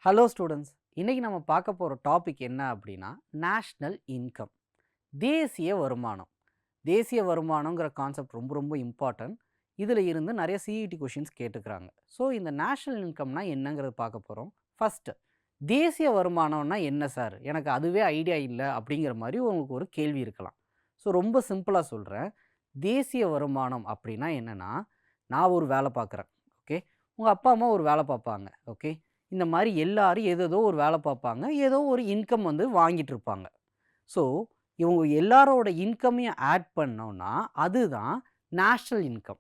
Hello students, இன்னைக்கு நம்ம பார்க்க போகிற டாபிக் என்ன அப்படின்னா நேஷ்னல் இன்கம், தேசிய வருமானம். தேசிய வருமானங்கிற கான்செப்ட் ரொம்ப ரொம்ப இம்பார்ட்டன்ட். இதில் இருந்து நிறைய சிஇடி கொஷின்ஸ் கேட்டுக்கிறாங்க. ஸோ இந்த நேஷ்னல் இன்கம்னா என்னங்கிறது பார்க்க போகிறோம். ஃபஸ்ட்டு, தேசிய வருமானம்னா என்ன சார், எனக்கு அதுவே ஐடியா இல்லை அப்படிங்கிற மாதிரி உங்களுக்கு ஒரு கேள்வி இருக்கலாம். ஸோ ரொம்ப சிம்பிளாக சொல்கிறேன். தேசிய வருமானம் அப்படின்னா என்னென்னா, நான் ஒரு வேலை பார்க்குறேன். ஓகே, உங்கள் அப்பா அம்மா ஒரு வேலை பார்ப்பாங்க. ஓகே, இந்த மாதிரி எல்லாரும் ஏதேதோ ஒரு வேலை பார்ப்பாங்க. ஏதோ ஒரு இன்கம் வந்து வாங்கிட்டு இருப்பாங்க. ஸோ இவங்க எல்லாரோட இன்கமையும் ஆட் பண்ணோம்னா அதுதான் நேஷ்னல் இன்கம்.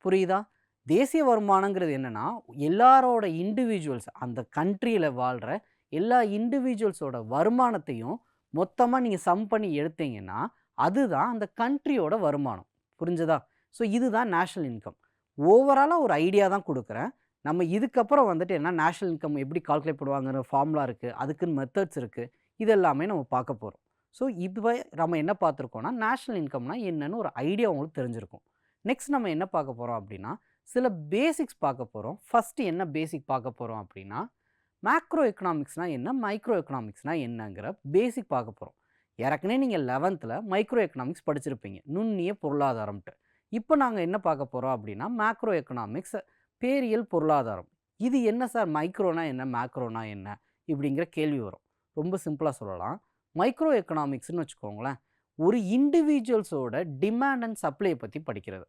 புரியுதா? தேசிய வருமானங்கிறது என்னென்னா, எல்லாரோட இண்டிவிஜுவல்ஸ், அந்த கண்ட்ரியில் வாழ்கிற எல்லா இண்டிவிஜுவல்ஸோட வருமானத்தையும் மொத்தமாக நீங்கள் சம் பண்ணி எடுத்தீங்கன்னா அதுதான் அந்த கண்ட்ரியோட வருமானம். புரிஞ்சுதா? ஸோ இதுதான் நேஷ்னல் இன்கம். ஓவராலாக ஒரு ஐடியா தான் கொடுக்குறேன். நம்ம இதுக்கப்புறம் வந்துட்டு என்ன நேஷ்னல் இன்கம் எப்படி கால்குலேட் பண்ணுவாங்கிற ஃபார்முலா இருக்குது, அதுக்குன்னு மெத்தட்ஸ் இருக்குது. இது எல்லாமே நம்ம பார்க்க போகிறோம். ஸோ இப்போ நம்ம என்ன பார்த்துருக்கோம்னா, நேஷ்னல் இன்கம்னா என்னன்னு ஒரு ஐடியா உங்களுக்கு தெரிஞ்சிருக்கும். நெக்ஸ்ட் நம்ம என்ன பார்க்க போகிறோம் அப்படின்னா, சில பேசிக்ஸ் பார்க்க போகிறோம். ஃபஸ்ட்டு என்ன பேசிக் பார்க்க போகிறோம் அப்படின்னா, மேக்ரோ எக்கனாமிக்ஸ்னால் என்ன, மைக்ரோ எக்கனாமிக்ஸ்னால் என்னங்கிற பேசிக் பார்க்க போகிறோம். ஏற்கனவே நீங்கள் 11th மைக்ரோ எக்கனாமிக்ஸ் படிச்சிருப்பீங்க, நுண்ணிய பொருளாதாரம்ட்டு. இப்போ நாங்கள் என்ன பார்க்க போகிறோம் அப்படின்னா, மேக்ரோ எக்கனாமிக்ஸ், பேரியல் பொருளாதாரம். இது என்ன சார், மைக்ரோனா என்ன, மேக்ரோனா என்ன இப்படிங்கிற கேள்வி வரும். ரொம்ப சிம்பிளாக சொல்லலாம். மைக்ரோ எக்கனாமிக்ஸ்னு வச்சுக்கோங்களேன், ஒரு இண்டிவிஜுவல்ஸோட டிமாண்ட் அண்ட் சப்ளையை பற்றி படிக்கிறது.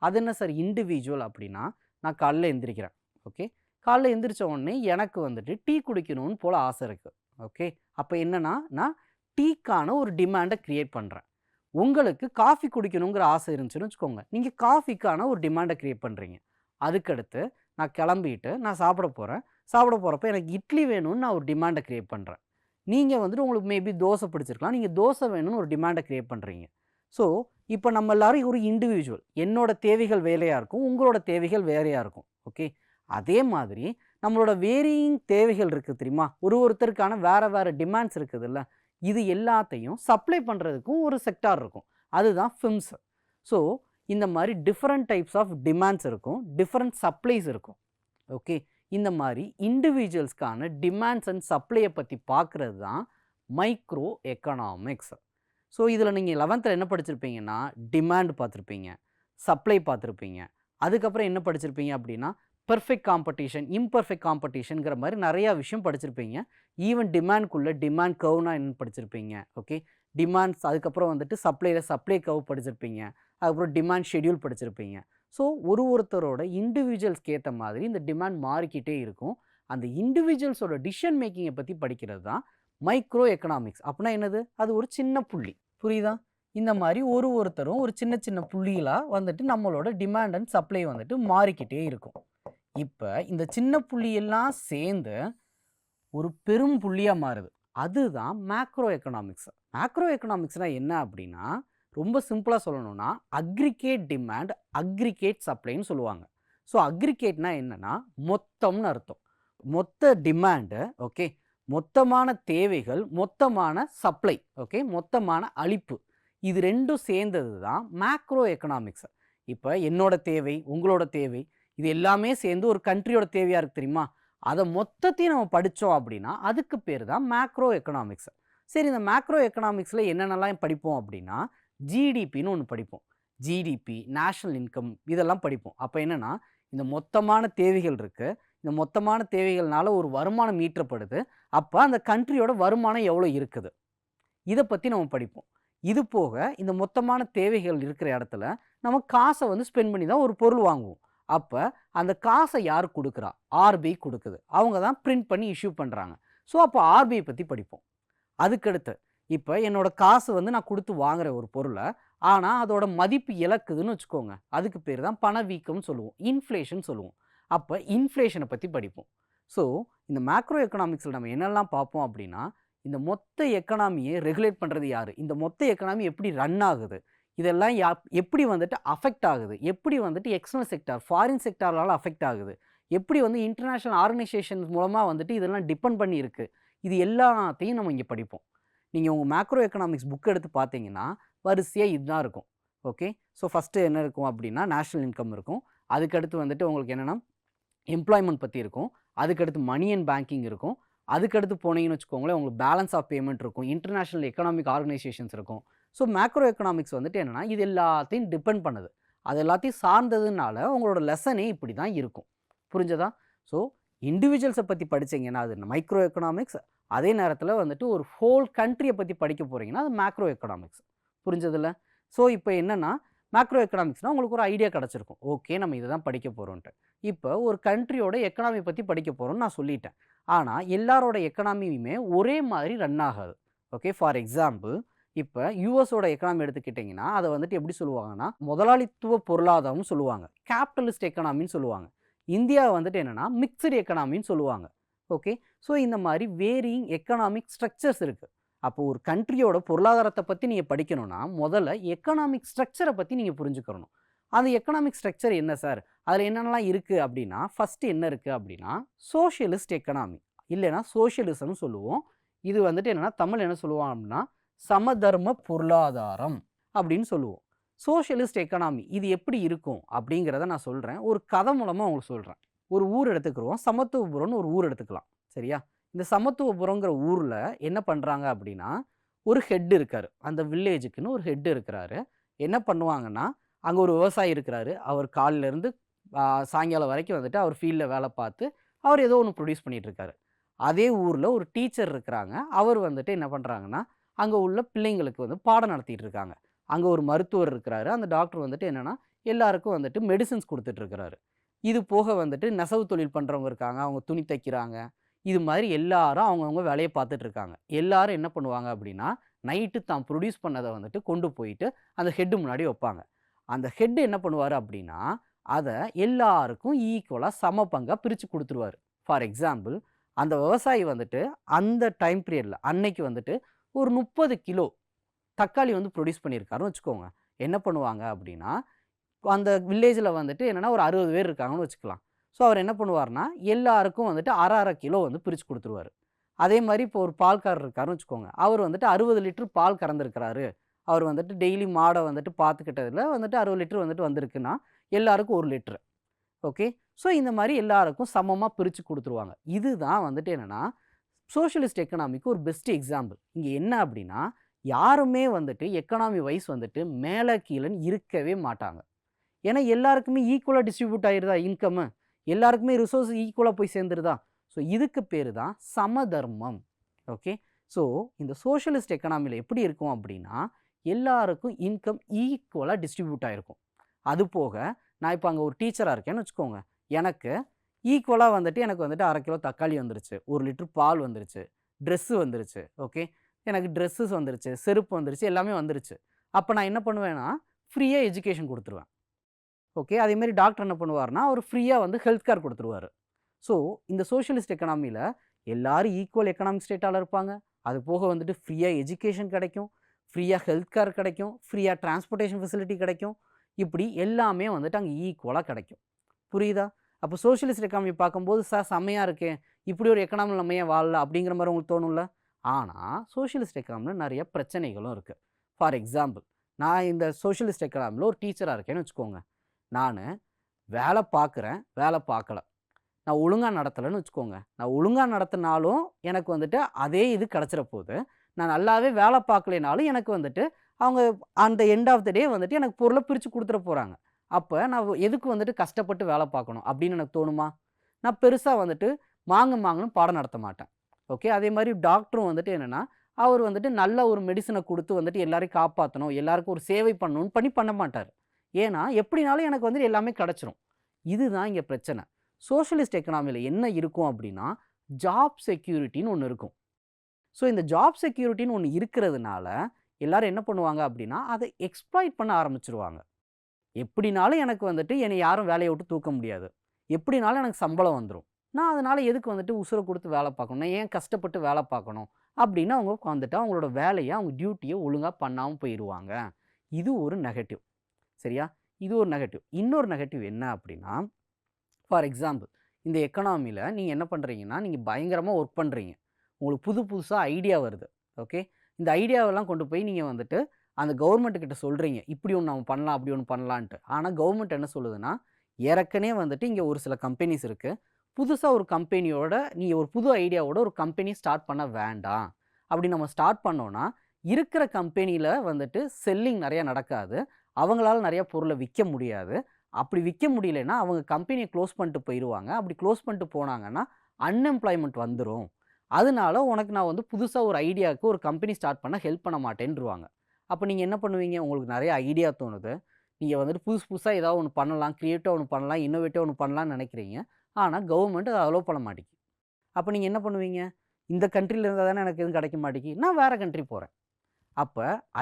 அது என்ன சார் இண்டிவிஜுவல் அப்படின்னா, நான் காலைல எந்திரிக்கிறேன். ஓகே, காலைல எந்திரிச்ச உடனே எனக்கு வந்துட்டு டீ குடிக்கணும்னு போல் ஆசை இருக்குது. ஓகே, அப்போ என்னென்னா, நான் டீக்கான ஒரு டிமாண்டை க்ரியேட் பண்ணுறேன். உங்களுக்கு காஃபி குடிக்கணுங்கிற ஆசை இருந்துச்சுன்னு வச்சுக்கோங்க, நீங்கள் காஃபிக்கான ஒரு டிமாண்டை க்ரியேட் பண்ணுறீங்க. அதுக்கடுத்து நான் கிளம்பிட்டு நான் சாப்பிட போகிறேன். சாப்பிட போகிறப்ப எனக்கு இட்லி வேணும்னு நான் ஒரு டிமாண்டை க்ரியேட் பண்ணுறேன். நீங்கள் வந்துட்டு உங்களுக்கு மேபி தோசை பிடிச்சிருக்கலாம், நீங்கள் தோசை வேணும்னு ஒரு டிமாண்டை க்ரியேட் பண்ணுறீங்க. ஸோ இப்போ நம்ம எல்லாரும் ஒரு இண்டிவிஜுவல், என்னோட தேவைகள் வேறையாக இருக்கும், உங்களோட தேவைகள் வேறையாக இருக்கும். ஓகே, அதே மாதிரி நம்மளோட வேரியிங் தேவைகள் இருக்குது தெரியுமா, ஒருத்தருக்கான வேறு வேறு டிமாண்ட்ஸ் இருக்குதுல்ல, இது எல்லாத்தையும் சப்ளை பண்ணுறதுக்கும் ஒரு செக்டார் இருக்கும். அதுதான் ஃபிம்ஸ். ஸோ இந்த மாதிரி டிஃப்ரெண்ட் டைப்ஸ் ஆஃப் டிமாண்ட்ஸ் இருக்கும், டிஃப்ரெண்ட் சப்ளைஸ் இருக்கும். ஓகே, இந்த மாதிரி இண்டிவிஜுவல்ஸ்க்கான டிமாண்ட்ஸ் அண்ட் சப்ளையை பற்றி பார்க்குறது தான் மைக்ரோ எக்கனாமிக்ஸ். ஸோ இதில் நீங்கள் 11th என்ன படிச்சிருப்பீங்கன்னா, டிமாண்ட் பார்த்துருப்பீங்க, சப்ளை பார்த்துருப்பீங்க. அதுக்கப்புறம் என்ன படிச்சிருப்பீங்க அப்படின்னா, பெர்ஃபெக்ட் காம்படிஷன், இம்பர்ஃபெக்ட் காம்படிஷனுங்கிற மாதிரி நிறையா விஷயம் படிச்சிருப்பீங்க. ஈவன் டிமாண்ட்குள்ளே டிமாண்ட் கர்வ்னா என்னன்னு படிச்சிருப்பீங்க. ஓகே, டிமாண்ட்ஸ், அதுக்கப்புறம் வந்துட்டு சப்ளையில் சப்ளை கர்வ் படிச்சிருப்பீங்க. அதுக்கப்புறம் டிமாண்ட் ஷெட்யூல் படிச்சிருப்பீங்க. ஸோ ஒருத்தரோட இண்டிவிஜுவல்ஸ்க்கு ஏற்ற மாதிரி இந்த டிமாண்ட் மாறிக்கிட்டே இருக்கும். அந்த இண்டிவிஜுவல்ஸோட டிசிஷன் மேக்கிங்கை பற்றி படிக்கிறது தான் மைக்ரோ எக்கனாமிக்ஸ். அப்படின்னா என்னது, அது ஒரு சின்ன புள்ளி. புரியுதா? இந்த மாதிரி ஒருத்தரும் ஒரு சின்ன சின்ன புள்ளிகளாக வந்துட்டு நம்மளோட டிமாண்ட் அண்ட் சப்ளை வந்துட்டு மாறிக்கிட்டே இருக்கும். இப்போ இந்த சின்ன புள்ளியெல்லாம் சேர்ந்து ஒரு பெரும் புள்ளியாக மாறுது. அதுதான் மேக்ரோ எக்கனாமிக்ஸ். மேக்ரோ எக்கனாமிக்ஸ்னால் என்ன அப்படின்னா, ரொம்ப சிம்பிளாக சொல்லணும்னா, அக்ரிகேட் டிமாண்ட், அக்ரிகேட் சப்ளைன்னு சொல்லுவாங்க. ஸோ அக்ரிகேட்னா என்னென்னா மொத்தம்னு அர்த்தம். மொத்த டிமாண்டு, ஓகே, மொத்தமான தேவைகள், மொத்தமான சப்ளை, ஓகே, மொத்தமான அளிப்பு, இது ரெண்டும் சேர்ந்தது தான் மேக்ரோ எக்கனாமிக்ஸ். இப்போ என்னோட தேவை, உங்களோட தேவை, இது எல்லாமே சேர்ந்து ஒரு கண்ட்ரியோட தேவையாக இருக்குது தெரியுமா, அதை மொத்தத்தையும் நம்ம படித்தோம் அப்படின்னா அதுக்கு பேர் தான் மேக்ரோ எக்கனாமிக்ஸ். சரி, இந்த மேக்ரோ எக்கனாமிக்ஸில் என்னென்னலாம் படிப்போம் அப்படின்னா, ஜிடிபின்னு ஒன்று படிப்போம். ஜிடிபி, நேஷ்னல் இன்கம், இதெல்லாம் படிப்போம். அப்போ என்னென்னா, இந்த மொத்தமான தேவைகள் இருக்குது, இந்த மொத்தமான தேவைகள்னால ஒரு வருமானம் ஈற்றப்படுது. அப்போ அந்த கண்ட்ரியோட வருமானம் எவ்வளோ இருக்குது, இதை பற்றி நம்ம படிப்போம். இது போக இந்த மொத்தமான தேவைகள் இருக்கிற இடத்துல நம்ம காசை வந்து ஸ்பெண்ட் பண்ணி தான் ஒரு பொருள் வாங்குவோம். அப்போ அந்த காசை யார் கொடுக்குறா, ஆர்பிஐ கொடுக்குது. அவங்க தான் பிரிண்ட் பண்ணி இஷ்யூ பண்ணுறாங்க. ஸோ அப்போ ஆர்பிஐ பற்றி படிப்போம். அதுக்கடுத்து இப்போ என்னோட காசு வந்து நான் கொடுத்து வாங்குற ஒரு பொருளை, ஆனால் அதோட மதிப்பு இழக்குதுன்னு வச்சுக்கோங்க, அதுக்கு பேர் தான் பணவீக்கம்னு சொல்லுவோம், இன்ஃப்ளேஷன் சொல்லுவோம். அப்போ இன்ஃப்ளேஷனை பற்றி படிப்போம். ஸோ இந்த மேக்ரோ எக்கனாமிக்ஸில் நம்ம என்னெல்லாம் பார்ப்போம் அப்படின்னா, இந்த மொத்த எக்கனாமியை ரெகுலேட் பண்ணுறது யார், இந்த மொத்த எக்கனாமி எப்படி ரன் ஆகுது, இதெல்லாம் எப்படி வந்துட்டு அஃபெக்ட் ஆகுது, எப்படி வந்துட்டு எக்ஸ்டர்னல் செக்டார், ஃபாரின் செக்டாரால் அஃபெக்ட் ஆகுது, எப்படி வந்து இன்டர்நேஷ்னல் ஆர்கனைசேஷன்ஸ் மூலமாக வந்துட்டு இதெல்லாம் டிபெண்ட் பண்ணி இருக்குது, இது எல்லாத்தையும் நம்ம இங்கே படிப்போம். நீங்கள் உங்கள் மேக்ரோ எக்கனாமிக்ஸ் புக் எடுத்து பார்த்தீங்கன்னா வரிசையாக இதுதான் இருக்கும். ஓகே, ஸோ ஃபஸ்ட்டு என்ன இருக்கும் அப்படின்னா, நேஷ்னல் இன்கம் இருக்கும். அதுக்கடுத்து வந்துட்டு உங்களுக்கு என்னென்னா எம்ப்ளாய்மெண்ட் பற்றி இருக்கும். அதுக்கடுத்து மணி அண்ட் பேங்கிங் இருக்கும். அதுக்கடுத்து போனீங்கன்னு வச்சுக்கோங்களேன், உங்களுக்கு பேலன்ஸ் ஆஃப் பேமெண்ட் இருக்கும். இன்டர்நேஷனல் எக்கனாமிக் ஆர்கனைசேஷன்ஸ் இருக்கும். ஸோ மேக்ரோ எக்கனாமிக்ஸ் வந்துட்டு என்னன்னா, இது எல்லாத்தையும் டிபெண்ட் பண்ணுது. அது எல்லாத்தையும் சார்ந்ததுனால உங்களோட லெசனே இப்படி தான் இருக்கும். புரிஞ்சதா? ஸோ இண்டிவிஜுவல்ஸை பற்றி படிச்சீங்கன்னா அது மைக்ரோ எக்கனாமிக்ஸ். அதே நேரத்தில் வந்துட்டு ஒரு ஹோல் கண்ட்ரியை பற்றி படிக்க போகிறீங்கன்னா அது மேக்ரோ எக்கனாமிக்ஸ். புரிஞ்சதில்ல? ஸோ இப்போ என்னன்னா, மேக்ரோ எக்கனாமிக்ஸ்னால் உங்களுக்கு ஒரு ஐடியா கிடச்சிருக்கும். ஓகே, நம்ம இதை தான் படிக்க போகிறோன்ட்டு. இப்போ ஒரு கண்ட்ரியோட எக்கனாமி பற்றி படிக்க போகிறோம்னு நான் சொல்லிட்டேன். ஆனால் எல்லாரோட எக்கனாமியுமே ஒரே மாதிரி ரன் ஆகாது. ஓகே, ஃபார் எக்ஸாம்பிள் இப்போ யூஎஸோட எக்கனாமி எடுத்துக்கிட்டிங்கன்னா அதை வந்துட்டு எப்படி சொல்லுவாங்கன்னா, முதலாளித்துவ பொருளாதாரம்னு சொல்லுவாங்க. கேபிட்டலிஸ்ட் எக்கனாமின்னு சொல்லுவாங்க. இந்தியா வந்துட்டு என்னென்னா மிக்சடு எக்கனாமின்னு சொல்லுவாங்க. ஓகே, ஸோ இந்த மாதிரி வேரியிங் எக்கனாமிக் ஸ்ட்ரக்சர்ஸ் இருக்குது. அப்போ ஒரு கண்ட்ரியோட பொருளாதாரத்தை பற்றி நீங்கள் படிக்கணும்னா முதல்ல எக்கனாமிக் ஸ்ட்ரக்சரை பற்றி நீங்கள் புரிஞ்சுக்கணும். அந்த எக்கனாமிக் ஸ்ட்ரக்சர் என்ன சார், அதில் என்னென்னலாம் இருக்குது அப்படின்னா, ஃபஸ்ட்டு என்ன இருக்குது அப்படின்னா சோஷியலிஸ்ட் எக்கனாமி, இல்லைன்னா சோஷியலிசம்னு சொல்லுவோம். இது வந்துட்டு என்னென்னா தமிழ் என்ன சொல்லுவோம் அப்படின்னா சமதர்ம பொருளாதாரம் அப்படின்னு சொல்லுவோம். சோஷியலிஸ்ட் எக்கனாமி இது எப்படி இருக்கும் அப்படிங்கிறத நான் சொல்கிறேன். ஒரு கதை மூலமாக உங்களுக்கு சொல்கிறேன். ஒரு ஊர் எடுத்துக்கிறோம், சமத்துவபுரம்னு ஒரு ஊர் எடுத்துக்கலாம். சரியா? இந்த சமத்துவபுரங்கிற ஊரில் என்ன பண்ணுறாங்க அப்படின்னா, ஒரு ஹெட் இருக்கார். அந்த வில்லேஜுக்குன்னு ஒரு ஹெட் இருக்கிறாரு. என்ன பண்ணுவாங்கன்னா, அங்கே ஒரு விவசாயி இருக்கிறாரு. அவர் காலையிலேருந்து சாயங்காலம் வரைக்கும் வந்துட்டு அவர் ஃபீல்டில் வேலை பார்த்து அவர் ஏதோ ஒன்று ப்ரொடியூஸ் பண்ணிகிட்ருக்காரு. அதே ஊரில் ஒரு டீச்சர் இருக்கிறாங்க. அவர் வந்துட்டு என்ன பண்ணுறாங்கன்னா, அங்கே உள்ள பிள்ளைங்களுக்கு வந்து பாடம் நடத்திட்டு இருக்காங்க. அங்கே ஒரு மருத்துவர் இருக்கிறாரு. அந்த டாக்டர் வந்துட்டு என்னென்னா எல்லாருக்கும் வந்துட்டு மெடிசின்ஸ் கொடுத்துட்ருக்கிறாரு. இது போக வந்துட்டு நெசவு தொழில் பண்ணுறவங்க இருக்காங்க. அவங்க துணி தைக்கிறாங்க. இது மாதிரி எல்லாரும் அவங்கவுங்க வேலையை பார்த்துட்டு இருக்காங்க. எல்லாரும் என்ன பண்ணுவாங்க அப்படின்னா, நைட்டு தான் ப்ரொடியூஸ் பண்ணதை வந்துட்டு கொண்டு போயிட்டு அந்த ஹெட்டு முன்னாடி வைப்பாங்க. அந்த ஹெட் என்ன பண்ணுவார் அப்படின்னா, அதை எல்லாருக்கும் ஈக்குவலாக சம பங்காக பிரித்து கொடுத்துருவார். ஃபார் எக்ஸாம்பிள், அந்த விவசாயி வந்துட்டு அந்த டைம் பீரியடில் அன்னைக்கு வந்துட்டு ஒரு 30 கிலோ தக்காளி வந்து ப்ரொடியூஸ் பண்ணியிருக்காருன்னு வச்சுக்கோங்க. என்ன பண்ணுவாங்க அப்படின்னா, அந்த வில்லேஜில் வந்துட்டு என்னென்னா ஒரு 60 பேர் இருக்காங்கன்னு வச்சுக்கலாம். ஸோ அவர் என்ன பண்ணுவார்னா, எல்லாருக்கும் வந்துட்டு அரை அரை கிலோ வந்து பிரித்து கொடுத்துருவார். அதே மாதிரி இப்போ ஒரு பால்காரர் இருக்காருன்னு வச்சுக்கோங்க. அவர் வந்துட்டு 60 லிட்டர் பால் கறந்துருக்கிறாரு. அவர் வந்துட்டு டெய்லி மாடை வந்துட்டு பார்த்துக்கிட்டதில் வந்துட்டு 60 லிட்டர் வந்துட்டு வந்திருக்குன்னா எல்லாருக்கும் 1 லிட்ரு. ஓகே, ஸோ இந்த மாதிரி எல்லாருக்கும் சமமாக பிரித்து கொடுத்துருவாங்க. இதுதான் வந்துட்டு என்னென்னா சோஷியலிஸ்ட் எக்கனாமிக்கு ஒரு பெஸ்ட் எக்ஸாம்பிள். இங்கே என்ன அப்படின்னா, யாருமே வந்துட்டு எக்கனாமி வைஸ் வந்துட்டு மேலே கீழேன்னு இருக்கவே மாட்டாங்க. ஏன்னா எல்லாருக்குமே ஈக்குவலாக டிஸ்ட்ரிபியூட் ஆகிருதா இன்கம்மு, எல்லாருக்குமே ரிசோர்ஸ் ஈக்குவலாக போய் சேர்ந்துருதா. ஸோ இதுக்கு பேர் தான் சமதர்மம். ஓகே, ஸோ இந்த சோஷியலிஸ்ட் எக்கனாமியில் எப்படி இருக்கும் அப்படின்னா, எல்லாருக்கும் இன்கம் ஈக்குவலாக டிஸ்ட்ரிபியூட் ஆகிருக்கும். அது போக நான் இப்போ அங்கே ஒரு டீச்சராக இருக்கேன்னு வச்சுக்கோங்க. எனக்கு ஈக்குவலாக வந்துட்டு எனக்கு வந்துட்டு அரை கிலோ தக்காளி வந்துருச்சு, 1 லிட்டர் பால் வந்துருச்சு, ட்ரெஸ்ஸு வந்துருச்சு. ஓகே, எனக்கு ட்ரெஸ்ஸஸ் வந்துருச்சு, செருப்பு வந்துருச்சு, எல்லாமே வந்துருச்சு. அப்போ நான் என்ன பண்ணுவேன்னா, ஃப்ரீயாக எஜுகேஷன் கொடுத்துருவேன். ஓகே, அதேமாரி டாக்டர் என்ன பண்ணுவார்னா, அவர் ஃப்ரீயாக வந்து ஹெல்த் கேர் கொடுத்துருவார். ஸோ இந்த சோஷியலிஸ்ட் எக்கனாமியில் எல்லாரும் ஈக்குவல் எக்கனாமிக் ஸ்டேட்டால் இருப்பாங்க. அது போக வந்துட்டு ஃப்ரீயாக எஜுகேஷன் கிடைக்கும், ஃப்ரீயாக ஹெல்த் கேர் கிடைக்கும், ஃப்ரீயாக டிரான்ஸ்போர்ட்டேஷன் ஃபெசிலிட்டி கிடைக்கும். இப்படி எல்லாமே வந்துட்டு அங்கே ஈக்குவலாக கிடைக்கும். புரியுதா? அப்போ சோஷியலிஸ்ட் எக்கானமி பார்க்கும்போது சார் செம்மையாக இருக்கே, இப்படி ஒரு எக்கனாமியில் நம்ம ஏன் வாழல அப்படிங்கிற மாதிரி உங்களுக்கு தோணும்ல. ஆனால் சோஷியலிஸ்ட் எக்கானமியில் நிறைய பிரச்சனைகளும் இருக்குது. ஃபார் எக்ஸாம்பிள், நான் இந்த சோஷியலிஸ்ட் எக்கானமியில் ஒரு டீச்சராக இருக்கேன்னு வச்சுக்கோங்க. நான் வேலை பார்க்குறேன், வேலை பார்க்கல, நான் ஒழுங்காக நடத்தலைன்னு வச்சுக்கோங்க. நான் ஒழுங்காக நடத்தினாலும் எனக்கு வந்துட்டு அதே இது கிடச்சிட போகுது. நான் நல்லாவே வேலை பார்க்கலைனாலும் எனக்கு வந்துட்டு அவங்க அந்த எண்ட் ஆஃப் த டே வந்துட்டு எனக்கு பொருளை பிரித்து கொடுத்துட போகிறாங்க. அப்போ நான் எதுக்கு வந்துட்டு கஷ்டப்பட்டு வேலை பார்க்கணும் அப்படின்னு எனக்கு தோணுமா? நான் பெருசாக வந்துட்டு மாங்குன்னு பாடம் நடத்த மாட்டேன். ஓகே, அதே மாதிரி டாக்டரும் வந்துட்டு என்னென்னா, அவர் வந்துட்டு நல்ல ஒரு மெடிசனை கொடுத்து வந்துட்டு எல்லாரையும் காப்பாற்றணும், எல்லாருக்கும் ஒரு சேவை பண்ணணும்னு பண்ண மாட்டார். ஏன்னா எப்படினாலும் எனக்கு வந்துட்டு எல்லாமே கிடச்சிரும். இதுதான் இங்கே பிரச்சனை. சோஷியலிஸ்ட் எக்கனாமியில் என்ன இருக்கும் அப்படின்னா, ஜாப் செக்யூரிட்டின்னு ஒன்று இருக்கும். ஸோ இந்த ஜாப் செக்யூரிட்டின்னு ஒன்று இருக்கிறதுனால எல்லாரும் என்ன பண்ணுவாங்க அப்படின்னா, அதை எக்ஸ்ப்ளாய்ட் பண்ண ஆரம்பிச்சிருவாங்க. எப்படினாலும் எனக்கு வந்துட்டு என்னை யாரும் வேலையை விட்டு தூக்க முடியாது, எப்படினாலும் எனக்கு சம்பளம் வந்துடும், நான் அதனால் எதுக்கு வந்துட்டு உசுரை கொடுத்து வேலை பார்க்கணும், நான் ஏன் கஷ்டப்பட்டு வேலை பார்க்கணும் அப்படின்னு அவங்க வந்துட்டு அவங்களோட வேலையை அவங்க டியூட்டியை ஒழுங்காக பண்ணாமல் போயிடுவாங்க. இது ஒரு நெகட்டிவ். சரியா? இது ஒரு நெகட்டிவ். இன்னொரு நெகட்டிவ் என்ன அப்படின்னா, ஃபார் எக்ஸாம்பிள், இந்த எக்கனாமியில் நீங்கள் என்ன பண்ணுறீங்கன்னா, நீங்கள் பயங்கரமாக ஒர்க் பண்ணுறீங்க, உங்களுக்கு புதுசாக ஐடியா வருது. ஓகே, இந்த ஐடியாவெல்லாம் கொண்டு போய் நீங்கள் வந்துட்டு அந்த கவர்மெண்ட்டுக்கிட்ட சொல்கிறீங்க, இப்படி ஒன்று நம்ம பண்ணலாம், அப்படி ஒன்று பண்ணலான்ட்டு. ஆனால் கவர்மெண்ட் என்ன சொல்லுதுன்னா, ஏற்கனவே வந்துட்டு இங்கே ஒரு சில கம்பெனிஸ் இருக்குது, புதுசா ஒரு கம்பெனியோட நீங்க ஒரு புது ஐடியாவோட ஒரு கம்பெனி ஸ்டார்ட் பண்ண வேண்டாம். அப்படி நம்ம ஸ்டார்ட் பண்ணோம்னா, இருக்கிற கம்பெனியில வந்துட்டு செல்லிங் நெறைய நடக்காது. அவங்களால நெறைய பொருள விக்க முடியாது. அப்படி விக்க முடியலைன்னா, அவங்க கம்பெனிய குளோஸ் பண்ணிட்டு போயிருவாங்க. அப்படி குளோஸ் பண்ணிட்டு போனாங்கன்னா, அன்எம்ப்ளாய்மென்ட் வந்துரும். அதனால உனக்கு நான் வந்து புதுசா ஒரு ஐடியாவுக்கு ஒரு கம்பெனி ஸ்டார்ட் பண்ண ஹெல்ப் பண்ண மாட்டேன்ருவாங்க. அப்ப நீங்க என்ன பண்ணுவீங்க? உங்களுக்கு நெறைய ஐடியா தோணுது. நீங்க வந்துட்டு புதுசு புதுசா ஏதாவது ஒண்ணு பண்ணலாம். கிரியேட்டிவா ஒண்ணு பண்ணலாம். இன்னோவேட்டிவா ஒண்ணு பண்ணலாம்னு நெனைக்கிறீங்க. ஆனா கவர்ன்மெண்ட் அத அலோவ் பண்ண மாட்டேங்குது. அப்ப நீங்க என்ன பண்ணுவீங்க? இந்த கண்ட்ரில இருந்தா தானே எனக்கு எதுவும் கிடைக்க மாட்டேங்குது. நான் வேற கண்ட்ரி போறேன். அப்ப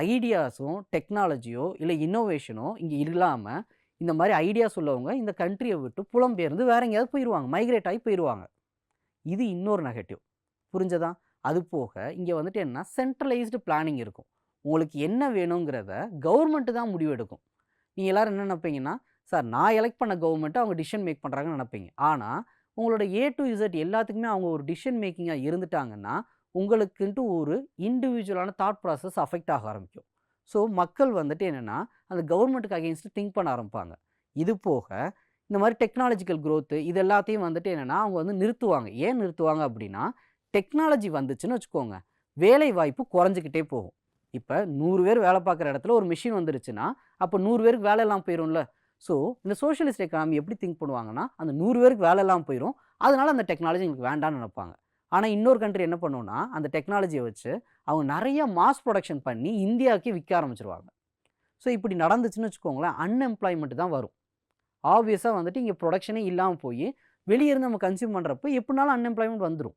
ஐடியாஸும், டெக்னாலஜியோ இல்ல இன்னோவேஷனோ இங்க இல்லாம, இந்த மாரி ஐடியாஸ் உள்ளவங்க இந்த கண்ட்ரிய விட்டு புலம்பெயர்ந்து வேற எங்கேயாவது போயிருவாங்க. மைக்ரேட் ஆயி போயிருவாங்க. இது இன்னொரு நெகட்டிவ். புரிஞ்சதா? அது போக இங்க வந்துட்டு என்னன்னா, சென்ட்ரலைஸ்டு பிளானிங் இருக்கும். உங்களுக்கு என்ன வேணுங்கிறத கவர்ன்மெண்ட் தான் முடிவெடுக்கும். நீங்க எல்லாரும் என்ன நெனைப்பீங்கன்னா, சார் நான் எலக்ட் பண்ண கவர்ன்மென்ட்ட அவங்க டிசிஷன் மேக் பண்றாங்கன்னு நெனைப்பீங்க. ஆனா, உங்களோட ஏ டூ இசட் எல்லாத்துக்குமே அவங்க ஒரு டிசிஷன் மேக்கிங்கா இருந்துட்டாங்கன்னா, உங்களுக்குன்ட்டு ஒரு இண்டிவிஜுவலான தாட் ப்ராசஸ் அஃபெக்ட் ஆக ஆரம்பிக்கும். ஸோ, மக்கள் வந்துட்டு என்னன்னா, அந்த கவர்ன்மென்ட்க்கு அகைன்ஸ்ட் திங்க் பண்ண ஆரம்பிப்பாங்க. இது போக, இந்த மாரி டெக்னாலஜிக்கல் குரோத் இது எல்லாத்தையும் வந்துட்டு என்னன்னா, அவங்க வந்து நிறுத்துவாங்க. ஏன் நிறுத்துவாங்க அப்டின்னா, டெக்னாலஜி வந்துச்சுன்னு வச்சுக்கோங்க, வேலை வாய்ப்பு குறைஞ்சுக்கிட்டே போகும். இப்ப 100 பேர் வேலை பார்க்குற இடத்துல ஒரு மெஷின் வந்துருச்சுன்னா, அப்ப 100 பேருக்கு வேலை இல்லாம போயிரும்ல. ஸோ, இந்த சோஷியலிஸ்ட் எக்கானமி எப்படி திங்க் பண்ணுவாங்கன்னா, அந்த 100 பேருக்கு வேலை இல்லாம போயிரும். அதனால அந்த டெக்னாலஜி எங்களுக்கு வேண்டான்னு நெனைப்பாங்க. ஆனா, இன்னொரு கண்ட்ரி என்ன பண்ணும்னா, அந்த டெக்னாலஜிய வச்சு அவங்க நெறைய மாஸ் புரொடக்ஷன் பண்ணி இந்தியாவுக்கே விக்க ஆரம்பிச்சுருவாங்க. ஸோ, இப்படி நடந்துச்சுன்னு வச்சுக்கோங்களேன், அன்எம்ப்ளாய்மென்ட் தான் வரும். ஆப்வியஸா வந்துட்டு இங்க புரொடக்ஷனே இல்லாம போயி, வெளிய இருந்து நம்ம கன்சியூம் பண்றப்ப எப்படினாலும் அன்எம்ப்ளாய்மென்ட் வந்துரும்.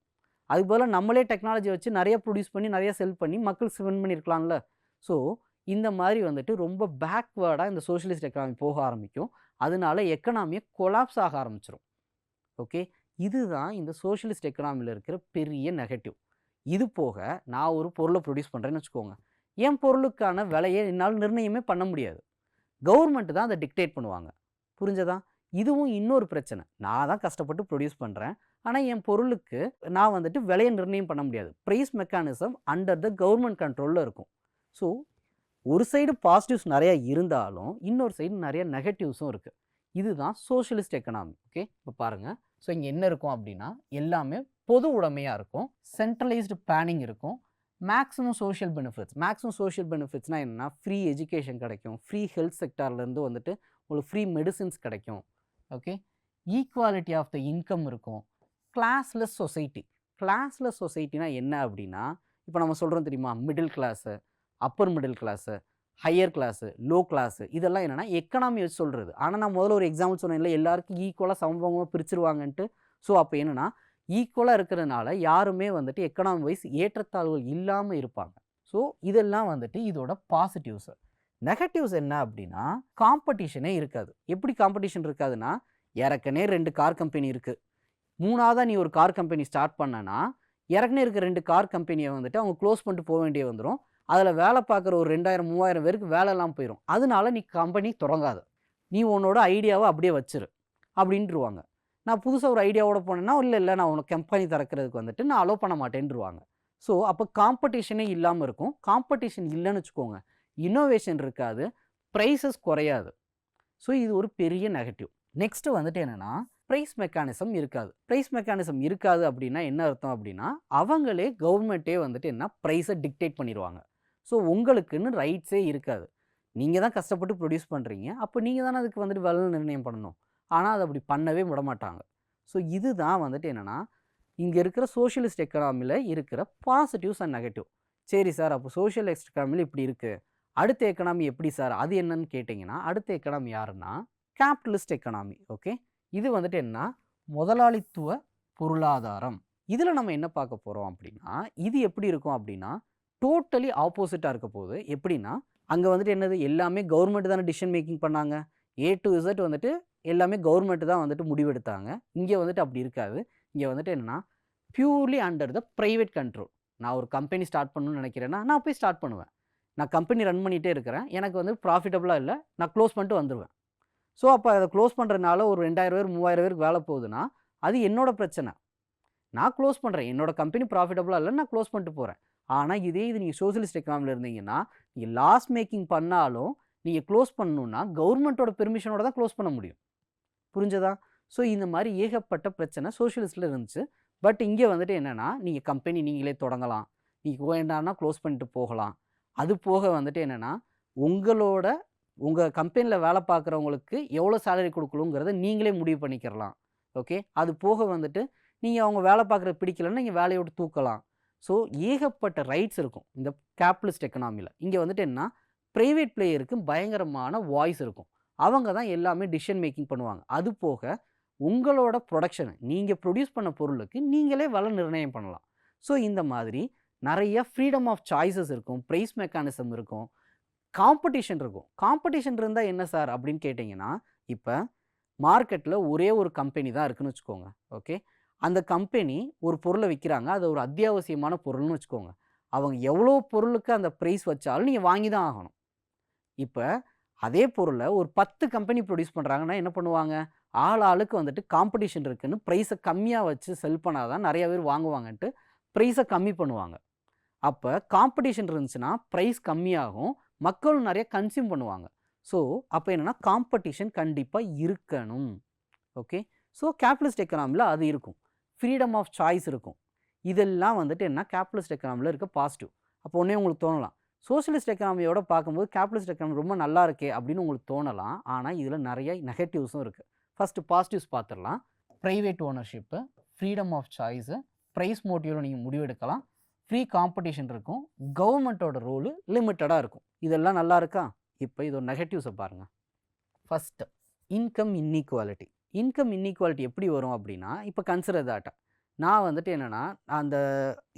அதுக்கு பதிலா நம்மளே டெக்னாலஜி வச்சு நெறைய ப்ரொடியூஸ் பண்ணி, நெறைய செல் பண்ணி மக்கள் ஸ்பெண்ட் பண்ணியிருக்கலாம்ல. ஸோ, இந்த மாரி வந்துட்டு ரொம்ப பேக்வேர்டா இந்த சோஷியலிஸ்ட் எக்கானமி போக ஆரம்பிக்கும். அதனால எக்கனாமியே கொலாப்ஸ் ஆக ஆரம்பிச்சுரும். ஓகே. இதுதான் இந்த சோஷியலிஸ்ட் எக்கனாமில இருக்கிற பெரிய நெகட்டிவ். இது போக நான் ஒரு பொருள ப்ரொடியூஸ் பண்றேன்னு வச்சுக்கோங்க. என் பொருளுக்கான விலைய என்னால நிர்ணயமே பண்ண முடியாது. கவர்ன்மெண்ட் தான் அத டிக்டேட் பண்ணுவாங்க. புரிஞ்சதா? இதுவும் இன்னொரு பிரச்சனை. நான் தான் கஷ்டப்பட்டு ப்ரொடியூஸ் பண்றேன். ஆனா, என் பொருளுக்கு நான் வந்துட்டு விலைய நிர்ணயம் பண்ண முடியாது. Price mechanism under the government கண்ட்ரோல்ல இருக்கும். ஸோ, ஒரு சைடு பாசிட்டிவ்ஸ் நெறைய இருந்தாலும், இன்னொரு சைடு நெறைய நெகட்டிவ்ஸும் இருக்கு. இதுதான் சோஷியலிஸ்ட் எக்கனாமி. ஓகே. இப்ப பாருங்க. ஸோ, இங்க என்ன இருக்கும் அப்டின்னா, எல்லாமே பொது உடைமையா இருக்கும். சென்ட்ரலைஸ்டு பிளானிங் இருக்கும். Maximum social benefits. Maximum social பெனிஃபிட்ஸ்னா என்னன்னா, ஃப்ரீ எஜுகேஷன் கிடைக்கும். ஃப்ரீ ஹெல்த் செக்டார்லேருந்து வந்துட்டு உங்களுக்கு ஃப்ரீ மெடிசின்ஸ் கிடைக்கும். Okay. Equality of the income இருக்கும். Classless society. கிளாஸ்லெஸ் சொசைட்டினா என்ன அப்டின்னா, இப்ப நம்ம சொல்றோம் தெரியுமா? Middle class, upper middle class, higher class, low class இதெல்லாம் என்னன்னா எக்கனாமி வச்சு சொல்றது. ஆனா, நான் முதல்ல ஒரு எக்ஸாம்பிள் சொன்னேன்ல, எல்லாருக்கும் ஈக்குவலா சமபங்கமா பிரிச்சுருவாங்கன்ட்டு. ஸோ, அப்ப என்னன்னா, ஈக்குவலா இருக்கிறதுனால யாருமே வந்துட்டு எக்கனாமி வைஸ் ஏற்றத்தாழ்வுகள் இல்லாம இருப்பாங்க. ஸோ, இதெல்லாம் வந்துட்டு இதோட பாசிட்டிவ்ஸ். நெகட்டிவ்ஸ் என்ன அப்டின்னா, காம்படிஷனே இருக்காது. எப்படி காம்படிஷன் இருக்காதுன்னா, ஏற்கனவே 2 கார் கம்பெனி இருக்கு. 3வதா நீ ஒரு கார் கம்பெனி ஸ்டார்ட் பண்ணனா, ஏற்கனவே இருக்க 2 கார் கம்பெனிய வந்துட்டு அவங்க குளோஸ் பண்ணிட்டு போ வேண்டிய வந்துரும். அதுல வேலை பார்க்குற ஒரு 2000, 3000 பேருக்கு வேலை இல்லாம போயிரும். அதனால நீ கம்பெனி தொடங்காத. நீ உன்னோட ஐடியாவ அப்படியே வச்சுரு. அப்படின்ருவாங்க. நான் புதுசா ஒரு ஐடியாவோட போனேன்னா, இல்ல நான் உனக்கு கம்பெனி திறக்கிறதுக்கு வந்துட்டு நான் அலோவ் பண்ண மாட்டேன்ருவாங்க. ஸோ, அப்ப காம்படிஷனே இல்லாம இருக்கும். காம்படிஷன் இல்லன்னு வச்சுக்கோங்க, இன்னோவேஷன் இருக்காது. பிரைஸஸ் குறையாது. ஸோ, இது ஒரு பெரிய நெகட்டிவ். நெக்ஸ்ட் வந்துட்டு என்னன்னா, பிரைஸ் மெக்கானிசம் இருக்காது. பிரைஸ் மெக்கானிசம் இருக்காது அப்படின்னா என்ன அர்த்தம் அப்படின்னா, அவங்களே கவர்ன்மெண்ட்டே வந்துட்டு என்ன பிரைஸ டிக்டேட் பண்ணிருவாங்க. ஸோ, உங்களுக்குன்னு ரைட்ஸே இருக்காது. நீங்க தான் கஷ்டப்பட்டு ப்ரொடியூஸ் பண்றீங்க. அப்ப நீங்க தானே அதுக்கு வந்துட்டு விலை நிர்ணயம் பண்ணணும். ஆனா, அத அப்படி பண்ணவே விடமாட்டாங்க. ஸோ, இதுதான் வந்துட்டு என்னன்னா, இங்க இருக்கிற சோஷியலிஸ்ட் எக்கானமில இருக்கிற பாசிட்டிவ்ஸ் அண்ட் நெகட்டிவ். சரி சார், அப்போ சோஷியலிஸ்ட் எக்கானமில இப்படி இருக்கு. அடுத்த எக்கானமி எப்படி சார்? அது என்னன்னு கேட்டீங்கன்னா, அடுத்த எக்கானமி யாருன்னா, கேபிட்டலிஸ்ட் எக்கானமி. ஓகே. இது வந்துட்டு என்னன்னா, முதலாளித்துவ பொருளாதாரம். இதுல நம்ம என்ன பார்க்க போறோம் அப்படின்னா, இது எப்படி இருக்கும் அப்படின்னா, டோட்டலி ஆப்போசிட்டா இருக்க போகுது. எப்படின்னா, அங்க வந்துட்டு என்னது எல்லாமே கவர்ன்மெண்ட் தானே டிசிஷன் மேக்கிங் பண்ணாங்க. ஏ டூ இசட் வந்துட்டு எல்லாமே கவர்ன்மெண்ட் தான் வந்துட்டு முடிவெடுத்தாங்க. இங்க வந்துட்டு அப்படி இருக்காது. இங்க வந்துட்டு என்னன்னா, purely under the private control. நான் ஒரு கம்பெனி ஸ்டார்ட் பண்ணணும்னு நினைக்கிறேன்னா, நான் போய் ஸ்டார்ட் பண்ணுவேன். நான் கம்பெனி ரன் பண்ணிட்டே இருக்கிறேன். எனக்கு வந்து ப்ராஃபிட்டபிளா இல்ல. நான் குளோஸ் பண்ணிட்டு வந்துருவேன். ஸோ, அப்ப அத குளோஸ் பண்றதுனால ஒரு 2000 பேர், 3000 பேருக்கு வேலை போகுதுன்னா, அது என்னோட பிரச்சனை. நான் குளோஸ் பண்றேன். என்னோட கம்பெனி ப்ராஃபிட்டபிளா இல்ல. நான் குளோஸ் பண்ணிட்டு போறேன். ஆனா, இதே இது நீங்க சோஷியலிஸ்ட் எக்கானமில இருந்தீங்கன்னா, நீங்க லாஸ் மேக்கிங் பண்ணாலும், நீங்க குளோஸ் பண்ணணும்னா, கவர்ன்மெண்ட்டோட பெர்மிஷனோட தான் குளோஸ் பண்ண முடியும். புரிஞ்சதா? ஸோ இந்த மாதிரி ஏகப்பட்ட பிரச்சனை சோஷியலிஸ்ட்டில் இருந்துச்சு. பட் இங்கே வந்துட்டு என்னென்னா, நீங்கள் கம்பெனி நீங்களே தொடங்கலாம், நீங்கள் வேண்டாம்னா க்ளோஸ் பண்ணிட்டு போகலாம். அது போக வந்துட்டு என்னென்னா, உங்கள் கம்பெனியில் வேலை பார்க்குறவங்களுக்கு எவ்வளோ சேலரி கொடுக்கணுங்கிறத நீங்களே முடிவு பண்ணிக்கிறலாம். ஓகே, அது போக வந்துட்டு நீங்கள் அவங்க வேலை பார்க்குறது பிடிக்கலன்னா நீங்கள் வேலையை விட்டு தூக்கலாம். ஸோ ஏகப்பட்ட ரைட்ஸ் இருக்கும் இந்த கேபிட்டலிஸ்ட் எக்கனாமியில். இங்கே வந்துட்டு என்னன்னா, ப்ரைவேட் பிளேயருக்கு பயங்கரமான வாய்ஸ் இருக்கும். அவங்க தான் எல்லாமே டிசிஷன் மேக்கிங் பண்ணுவாங்க. அது போக உங்களோட ப்ரொடக்ஷன் நீங்கள் ப்ரொடியூஸ் பண்ண பொருளுக்கு நீங்களே விலை நிர்ணயம் பண்ணலாம். ஸோ இந்த மாதிரி நிறைய ஃப்ரீடம் ஆஃப் சாய்ஸஸ் இருக்கும், ப்ரைஸ் மெக்கானிசம் இருக்கும், காம்படிஷன் இருக்கும். காம்படிஷன் இருந்தால் என்ன சார் அப்படின்னு கேட்டிங்கன்னா, இப்போ மார்க்கெட்டில் ஒரே ஒரு கம்பெனி தான் இருக்குன்னு வச்சுக்கோங்க. ஓகே, அந்த கம்பெனி ஒரு பொருளை விற்கிறாங்க, அது ஒரு அத்தியாவசியமான பொருள்னு வச்சுக்கோங்க. அவங்க எவ்வளோ பொருளுக்கு அந்த ப்ரைஸ் வச்சாலும் நீங்கள் வாங்கி தான் ஆகணும். இப்போ அதே பொருளை ஒரு 10 கம்பெனி ப்ரொடியூஸ் பண்ணுறாங்கன்னா என்ன பண்ணுவாங்க, ஆளுக்கு வந்துட்டு காம்படிஷன் இருக்குன்னு ப்ரைஸை கம்மியாக வச்சு செல் பண்ணால் தான் நிறைய பேர் வாங்குவாங்கன்ட்டு ப்ரைஸை கம்மி பண்ணுவாங்க. அப்போ காம்படிஷன் இருந்துச்சுன்னா ப்ரைஸ் கம்மியாகும், மக்களும் நிறைய கன்சியூம் பண்ணுவாங்க. ஸோ அப்போ என்னென்னா, காம்படிஷன் கண்டிப்பாக இருக்கணும். ஓகே, ஸோ கேபிட்டலிஸ்ட் எக்கனாமியில் அது இருக்கும், ஃப்ரீடம் ஆஃப் சாய்ஸ் இருக்கும். இதெல்லாம் வந்துட்டு என்ன, கேபிட்டலிஸ்ட் எக்கனாமியில் இருக்க பாசிட்டிவ். அப்போ ஒன்றே உங்களுக்கு தோணலாம், சோஷியலிஸ்ட் எக்கனாமியோட பார்க்கும்போது கேபிட்டலிஸ்ட் எக்கனாமி ரொம்ப நல்லா இருக்கே அப்படின்னு உங்களுக்கு தோணலாம். ஆனால் இதில் நிறைய நெகட்டிவ்ஸும் இருக்குது. ஃபஸ்ட்டு பாசிட்டிவ்ஸ் பார்த்துடலாம். Private ownership, freedom of choice, price மோட்டிவில் நீங்கள் முடிவெடுக்கலாம், ஃப்ரீ காம்படிஷன் இருக்கும், கவர்மெண்ட்டோட ரோலு லிமிட்டடாக இருக்கும். இதெல்லாம் நல்லா இருக்கா? இப்போ இதோட நெகட்டிவ்ஸை பாருங்கள். First income inequality. Income inequality எப்படி வரும் அப்படின்னா, இப்போ கன்சிடர் தாட், நான் வந்துட்டு என்னென்னா,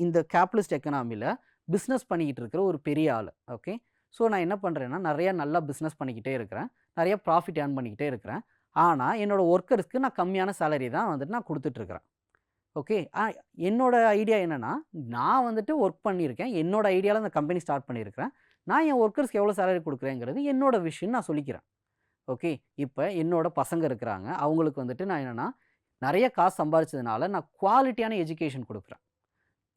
இந்த கேபிட்டலிஸ்ட் எக்கனாமியில் பிஸ்னஸ் பண்ணிக்கிட்டு இருக்கிற ஒரு பெரிய ஆள். ஓகே, ஸோ நான் என்ன பண்ணுறேன்னா, நிறையா நல்லா பிஸ்னஸ் பண்ணிக்கிட்டே இருக்கிறேன், நிறையா ப்ராஃபிட் ஏர்ன் பண்ணிக்கிட்டே இருக்கிறேன். ஆனால் என்னோடய ஒர்க்கர்ஸ்க்கு நான் கம்மியான சேலரி தான் வந்துட்டு நான் கொடுத்துட்ருக்குறேன். ஓகே, என்னோட ஐடியா என்னென்னா, நான் வந்துட்டு ஒர்க் பண்ணியிருக்கேன், என்னோட ஐடியாவில் அந்த கம்பெனி ஸ்டார்ட் பண்ணியிருக்கிறேன், நான் என் ஒர்க்கர்ஸ்க்கு எவ்வளோ சேலரி கொடுக்குறேங்கிறது என்னோட விஷயம்னு நான் சொல்லிக்கிறேன். ஓகே, இப்போ என்னோட பசங்க இருக்கிறாங்க, அவங்களுக்கு வந்துட்டு நான் என்னென்னா, நிறைய காசு சம்பாதிச்சதுனால நான் குவாலிட்டியான எஜுகேஷன் கொடுக்குறேன்,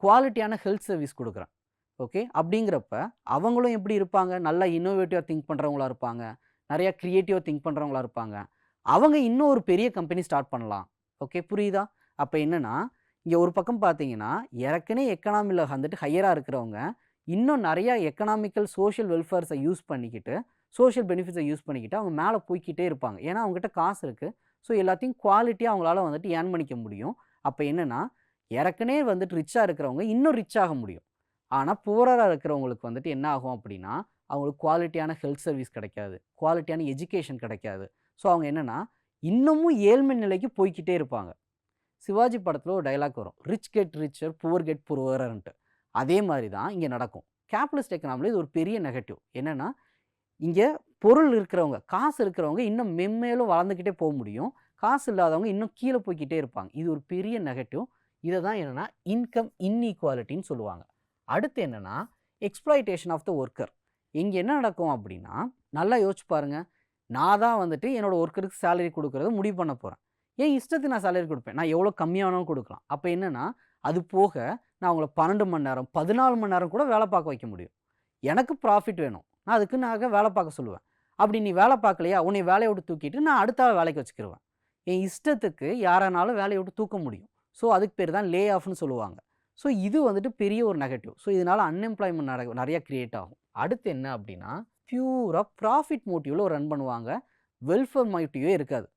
குவாலிட்டியான ஹெல்த் சர்வீஸ் கொடுக்குறேன். ஓகே, அப்படிங்கிறப்ப அவங்களும் எப்படி இருப்பாங்க, நல்லா இன்னோவேட்டிவாக திங்க் பண்ணுறவங்களா இருப்பாங்க, நிறையா க்ரியேட்டிவாக திங்க் பண்ணுறவங்களா இருப்பாங்க. அவங்க இன்னும் ஒரு பெரிய கம்பெனி ஸ்டார்ட் பண்ணலாம். ஓகே, புரியுதா? அப்போ என்னென்னா, இங்கே ஒரு பக்கம் பார்த்தீங்கன்னா, ஏற்கனவே எக்கனாமியில் வந்துட்டு ஹையராக இருக்கிறவங்க இன்னும் நிறையா எக்கனாமிக்கல் சோஷியல் வெல்ஃபேர்ஸை யூஸ் பண்ணிக்கிட்டு, சோஷியல் பெனிஃபிட்ஸை யூஸ் பண்ணிக்கிட்டு அவங்க மேலே போய்க்கிட்டே இருப்பாங்க. ஏன்னா அவங்ககிட்ட காசு இருக்குது. ஸோ எல்லாத்தையும் குவாலிட்டியாக அவங்களால வந்துட்டு ஏர்ன் பண்ணிக்க முடியும். அப்போ என்னென்னா, ஏற்கனவே வந்துட்டு ரிச்சாக இருக்கிறவங்க இன்னும் ரிச் ஆக முடியும். ஆனால் புவராக இருக்கிறவங்களுக்கு வந்துட்டு என்ன ஆகும் அப்படின்னா, அவங்களுக்கு குவாலிட்டியான ஹெல்த் சர்வீஸ் கிடைக்காது, குவாலிட்டியான எஜுகேஷன் கிடைக்காது. ஸோ அவங்க என்னென்னா, இன்னமும் ஏழ்மை நிலைக்கு போய்க்கிட்டே இருப்பாங்க. சிவாஜி படத்தில் ஒரு டைலாக் வரும், rich get richer, poor get புவரர்ன்ட்டு. அதே மாதிரி தான் இங்கே நடக்கும். கேபிட்டலிஸ்ட் எக்கனாமியில் இது ஒரு பெரிய நெகட்டிவ். என்னென்னா, இங்கே பொருள் இருக்கிறவங்க, காசு இருக்கிறவங்க இன்னும் மென்மேலும் வளர்ந்துக்கிட்டே போக முடியும், காசு இல்லாதவங்க இன்னும் கீழே போய்க்கிட்டே இருப்பாங்க. இது ஒரு பெரிய நெகட்டிவ். இதை தான் என்னென்னா இன்கம் இன்இக்வாலிட்டின்னு சொல்லுவாங்க. அடுத்து என்னென்னா, எக்ஸ்ப்ளாய்டேஷன் ஆஃப் த ஒர்க்கர். இங்கே என்ன நடக்கும் அப்படின்னா, நல்லா யோசிச்சு பாருங்கள், நான் தான் வந்துட்டு என்னோடய ஒர்க்கருக்கு சேலரி கொடுக்குறத முடிவு பண்ண போகிறேன். என் இஷ்டத்துக்கு நான் சேலரி கொடுப்பேன், நான் எவ்வளோ கம்மியானாலும் கொடுக்கலாம். அப்போ என்னென்னா, அது போக நான் அவங்கள 12 மணி நேரம் 14 மணி நேரம் கூட வேலை பார்க்க வைக்க முடியும். எனக்கு ப்ராஃபிட் வேணும், நான் அதுக்கு வேலை பார்க்க சொல்லுவேன். அப்படி நீ வேலை பார்க்கலையா, உன்னை வேலையை விட்டு தூக்கிட்டு நான் அடுத்த வேலைக்கு வச்சுக்கிடுவேன். என் இஷ்டத்துக்கு யாரானாலும் வேலையை விட்டு தூக்க முடியும். ஸோ அதுக்கு பேர் தான் லே ஆஃப்னு சொல்லுவாங்க. ஸோ இது வந்துட்டு பெரிய ஒரு நெகட்டிவ். ஸோ இதனால் அன்எம்ப்ளாய்மெண்ட் நிறையா க்ரியேட் ஆகும். அடுத்து என்ன அப்படின்னா, பியூராக ப்ராஃபிட் மோட்டிவில் ரன் பண்ணுவாங்க, வெல்ஃபேர் மோட்டிவே இருக்காது.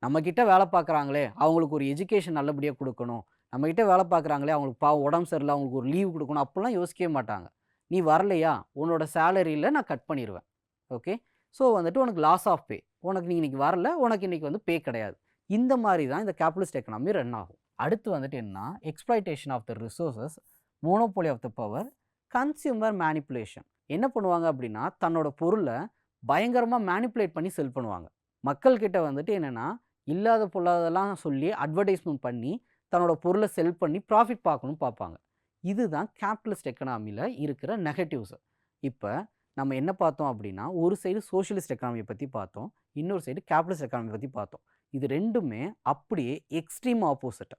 நம்மக்கிட்ட வேலை பார்க்குறாங்களே அவங்களுக்கு ஒரு எஜுகேஷன் நல்லபடியாக கொடுக்கணும், நம்மக்கிட்ட வேலை பார்க்குறாங்களே அவங்களுக்கு உடம்பு சரியில்லை அவங்களுக்கு ஒரு லீவ் கொடுக்கணும், அப்படிலாம் யோசிக்கவே மாட்டாங்க. நீ வரலையா உன்னோட சேலரியில் நான் கட் பண்ணிடுவேன். ஓகே, ஸோ வந்துட்டு உனக்கு லாஸ் ஆஃப் பே, உனக்கு நீ இன்றைக்கி வரல, உனக்கு இன்றைக்கி வந்து பே கிடையாது. இந்த மாதிரி தான் இந்த கேபிட்டலிஸ்ட் எக்கனாமி ரன் ஆகும். அடுத்து வந்துட்டு என்ன, exploitation of the resources, monopoly of the power, consumer manipulation. என்ன பண்ணுவாங்க அப்படின்னா, தன்னோட பொருளை பயங்கரமாக மேனிப்புலேட் பண்ணி செல் பண்ணுவாங்க. மக்கள்கிட்ட வந்துட்டு என்னென்னா, இல்லாத பொல்லாதெல்லாம் சொல்லி அட்வர்டைஸ்மெண்ட் பண்ணி தன்னோட பொருளை செல் பண்ணி ப்ராஃபிட் பார்க்கணும்னு பார்ப்பாங்க. இதுதான் கேபிட்டலிஸ்ட் எக்கனாமியில் இருக்கிற நெகட்டிவ்ஸ். இப்போ நம்ம என்ன பார்த்தோம் அப்படின்னா, ஒரு சைடு சோஷியலிஸ்ட் எக்கனாமியை பற்றி பார்த்தோம், இன்னொரு சைடு கேபிட்டலிஸ்ட் எக்கனாமி பற்றி பார்த்தோம். இது ரெண்டுமே அப்படியே எக்ஸ்ட்ரீம் ஆப்போசிட்.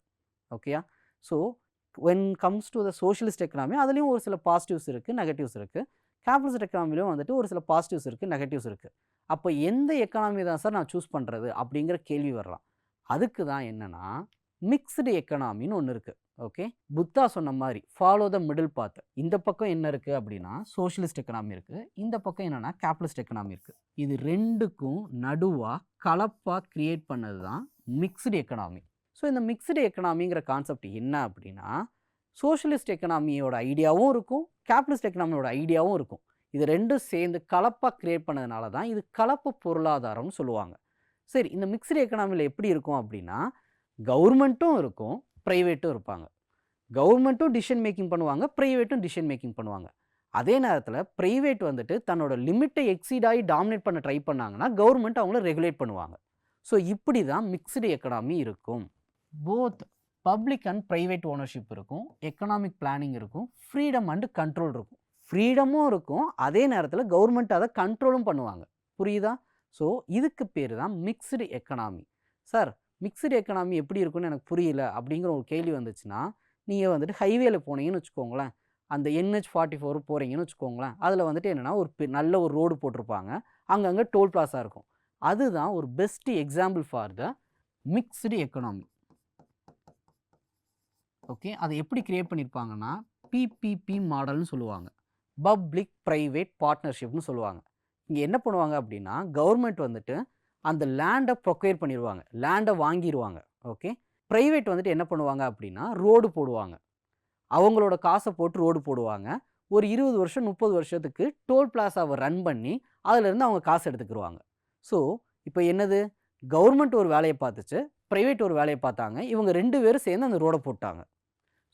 ஓகேயா? So when comes to the socialist economy, அதுலேயும் ஒரு சில பாசிட்டிவ்ஸ் இருக்குது, நெகட்டிவ்ஸ் இருக்குது. கேபிட்டலிஸ்ட் எக்கனாமிலையும் வந்துட்டு ஒரு சில பாசிட்டிவ்ஸ் இருக்குது, நெகட்டிவ்ஸ் இருக்குது. அப்போ எந்த எக்கனாமி தான் சார் நான் சூஸ் பண்ணுறது அப்படிங்கிற கேள்வி வரலாம். அதுக்கு தான் என்னன்னா மிக்ஸ்டு எக்கனாமின்னு ஒன்று இருக்குது. ஓகே, புத்தா சொன்ன மாதிரி ஃபாலோ த மிடில் பாத். இந்த பக்கம் என்ன இருக்குது அப்படின்னா சோஷியலிஸ்ட் எக்கனாமி இருக்குது, இந்த பக்கம் என்னென்னா கேபிட்டலிஸ்ட் எக்கனாமி இருக்குது. இது ரெண்டுக்கும் நடுவாக கலப்பாக கிரியேட் பண்ணது தான் மிக்ஸ்டு எக்கனாமி. ஸோ இந்த மிக்ஸ்டு எக்கனாமிங்கிற கான்செப்ட் என்ன அப்படின்னா சோஷியலிஸ்ட் எக்கனாமியோட ஐடியாவும் இருக்கும், கேபிட்டலிஸ்ட் எக்கனாமியோட ஐடியாவும் இருக்கும். இது ரெண்டும் சேர்ந்து கலப்பாக கிரியேட் பண்ணதுனால தான் இது கலப்பு பொருளாதாரம்னு சொல்லுவாங்க. சரி, இந்த மிக்ஸ்டு எக்கனாமியில் எப்படி இருக்கும் அப்படின்னா கவர்மெண்ட்டும் இருக்கும், ப்ரைவேட்டும் இருப்பாங்க. கவர்மெண்ட்டும் டிசிஷன் மேக்கிங் பண்ணுவாங்க, ப்ரைவேட்டும் டிசிஷன் மேக்கிங் பண்ணுவாங்க. அதே நேரத்தில் ப்ரைவேட் வந்துட்டு தன்னோட லிமிட்டை எக்ஸீட் ஆகி டாமினேட் பண்ண ட்ரை பண்ணாங்கன்னா கவர்மெண்ட் அவங்கள ரெகுலேட் பண்ணுவாங்க. ஸோ இப்படி தான் மிக்ஸ்டு எக்கனாமி இருக்கும். Both public and private ownership இருக்கும், எக்கனாமிக் பிளானிங் இருக்கும், ஃப்ரீடம் அண்ட் கண்ட்ரோல் இருக்கும். ஃப்ரீடமும் இருக்கும், அதே நேரத்தில் கவர்மெண்ட் அதை கண்ட்ரோலும் பண்ணுவாங்க. புரியுதா? ஸோ இதுக்கு பேர் தான் mixed economy. Sir, mixed economy எப்படி இருக்குன்னு எனக்கு புரியல அப்படிங்கிற ஒரு கேள்வி வந்துச்சுன்னா, நீங்கள் வந்துட்டு ஹைவேல போனீங்கன்னு வச்சுக்கோங்களேன், அந்த NH44 போகிறீங்கன்னு வச்சுக்கோங்களேன், அதில் வந்துட்டு என்னென்னா ஒரு நல்ல ஒரு ரோடு போட்டிருப்பாங்க, அங்கங்கே டோல் பிளாஸா இருக்கும். அதுதான் ஒரு best example for the mixed economy. Okay, அதை எப்படி கிரியேட் பண்ணியிருப்பாங்கன்னா PPP மாடல்னு சொல்லுவாங்க, பப்ளிக் ப்ரைவேட் பார்ட்னர்ஷிப்னு சொல்லுவாங்க. இங்கே என்ன பண்ணுவாங்க அப்படின்னா கவர்மெண்ட் வந்துட்டு அந்த லேண்டை ப்ரொக்யூர் பண்ணிடுவாங்க, லேண்டை வாங்கிடுவாங்க. ஓகே, ப்ரைவேட் வந்துட்டு என்ன பண்ணுவாங்க அப்படின்னா ரோடு போடுவாங்க, அவங்களோட காசை போட்டு ரோடு போடுவாங்க. ஒரு 20 வருஷம் 30 வருஷத்துக்கு டோல் பிளாஸாவை ரன் பண்ணி அதிலேருந்து அவங்க காசு எடுத்துக்கிடுவாங்க. ஸோ இப்போ என்னது, கவர்மெண்ட் ஒரு வேலையை பார்த்துச்சு, ப்ரைவேட் ஒரு வேலையை பார்த்தாங்க, இவங்க 2 பேரும் சேர்ந்து அந்த ரோடை போட்டாங்க.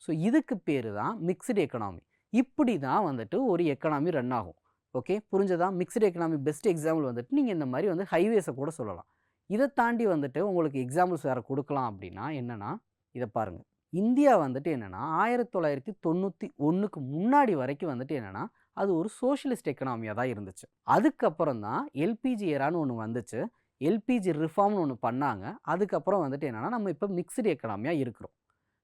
ஸோ இதுக்கு பேர் தான் மிக்ஸ்டு எக்கனாமி. இப்படி தான் வந்துட்டு ஒரு எக்கனாமி ரன் ஆகும். ஓகே, புரிஞ்சதா? மிக்ஸ்டு எக்கனாமி பெஸ்ட் எக்ஸாம்பிள் வந்துட்டு நீங்கள் இந்த மாதிரி வந்து ஹைவேஸை கூட சொல்லலாம். இதை தாண்டி வந்துட்டு உங்களுக்கு எக்ஸாம்பிள்ஸ் வேறு கொடுக்கலாம். அப்படின்னா என்னென்னா இதை பாருங்கள், இந்தியா வந்துட்டு என்னென்னா 1991க்கு முன்னாடி வரைக்கும் வந்துட்டு என்னென்னா அது ஒரு சோஷியலிஸ்ட் எக்கனாமியாக தான் இருந்துச்சு. அதுக்கப்புறம் தான் எல்பிஜி ஏரான்னு ஒன்று வந்துச்சு, எல்பிஜி ரிஃபார்ம்னு ஒன்று பண்ணாங்க. அதுக்கப்புறம் வந்துட்டு என்னென்னா நம்ம இப்போ மிக்ஸ்டு எக்கனாமியாக இருக்கிறோம்.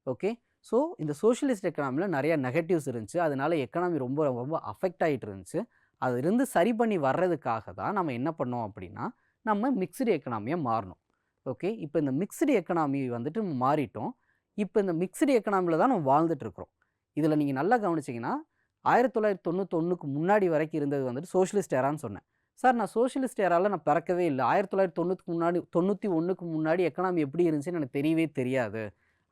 ஓகே, ஸோ இந்த சோஷியலிஸ்ட் எக்கனாமியில் நிறைய நெகட்டிவ்ஸ் இருந்துச்சு, அதனால எக்கனாமி ரொம்ப ரொம்ப அஃபெக்ட் ஆகிட்டு இருந்துச்சு. அதிலிருந்து சரி பண்ணி வர்றதுக்காக தான் நம்ம என்ன பண்ணோம் அப்படின்னா நம்ம மிக்ஸ்டு எக்கனாமியாக மாறணும். ஓகே, இப்போ இந்த மிக்ஸ்டு எக்கனாமி வந்துட்டு மாறிட்டோம். இப்போ இந்த மிக்ஸ்டு எக்கனாமியில் தான் நம்ம வாழ்ந்துட்டுருக்குறோம். இதில் நீங்கள் நல்லா கவனிச்சிங்கன்னா 1991க்கு முன்னாடி வரைக்கும் இருந்தது வந்துட்டு சோஷியலிஸ்ட் ஏரான்னு சொன்னேன். சார், நான் சோஷியலிஸ்ட் ஏராவில் நான் பிறக்கவே இல்லை, 1990க்கு முன்னாடி 91க்கு முன்னாடி எக்கனாமி எப்படி இருந்துச்சுன்னு எனக்கு தெரியவே தெரியாது,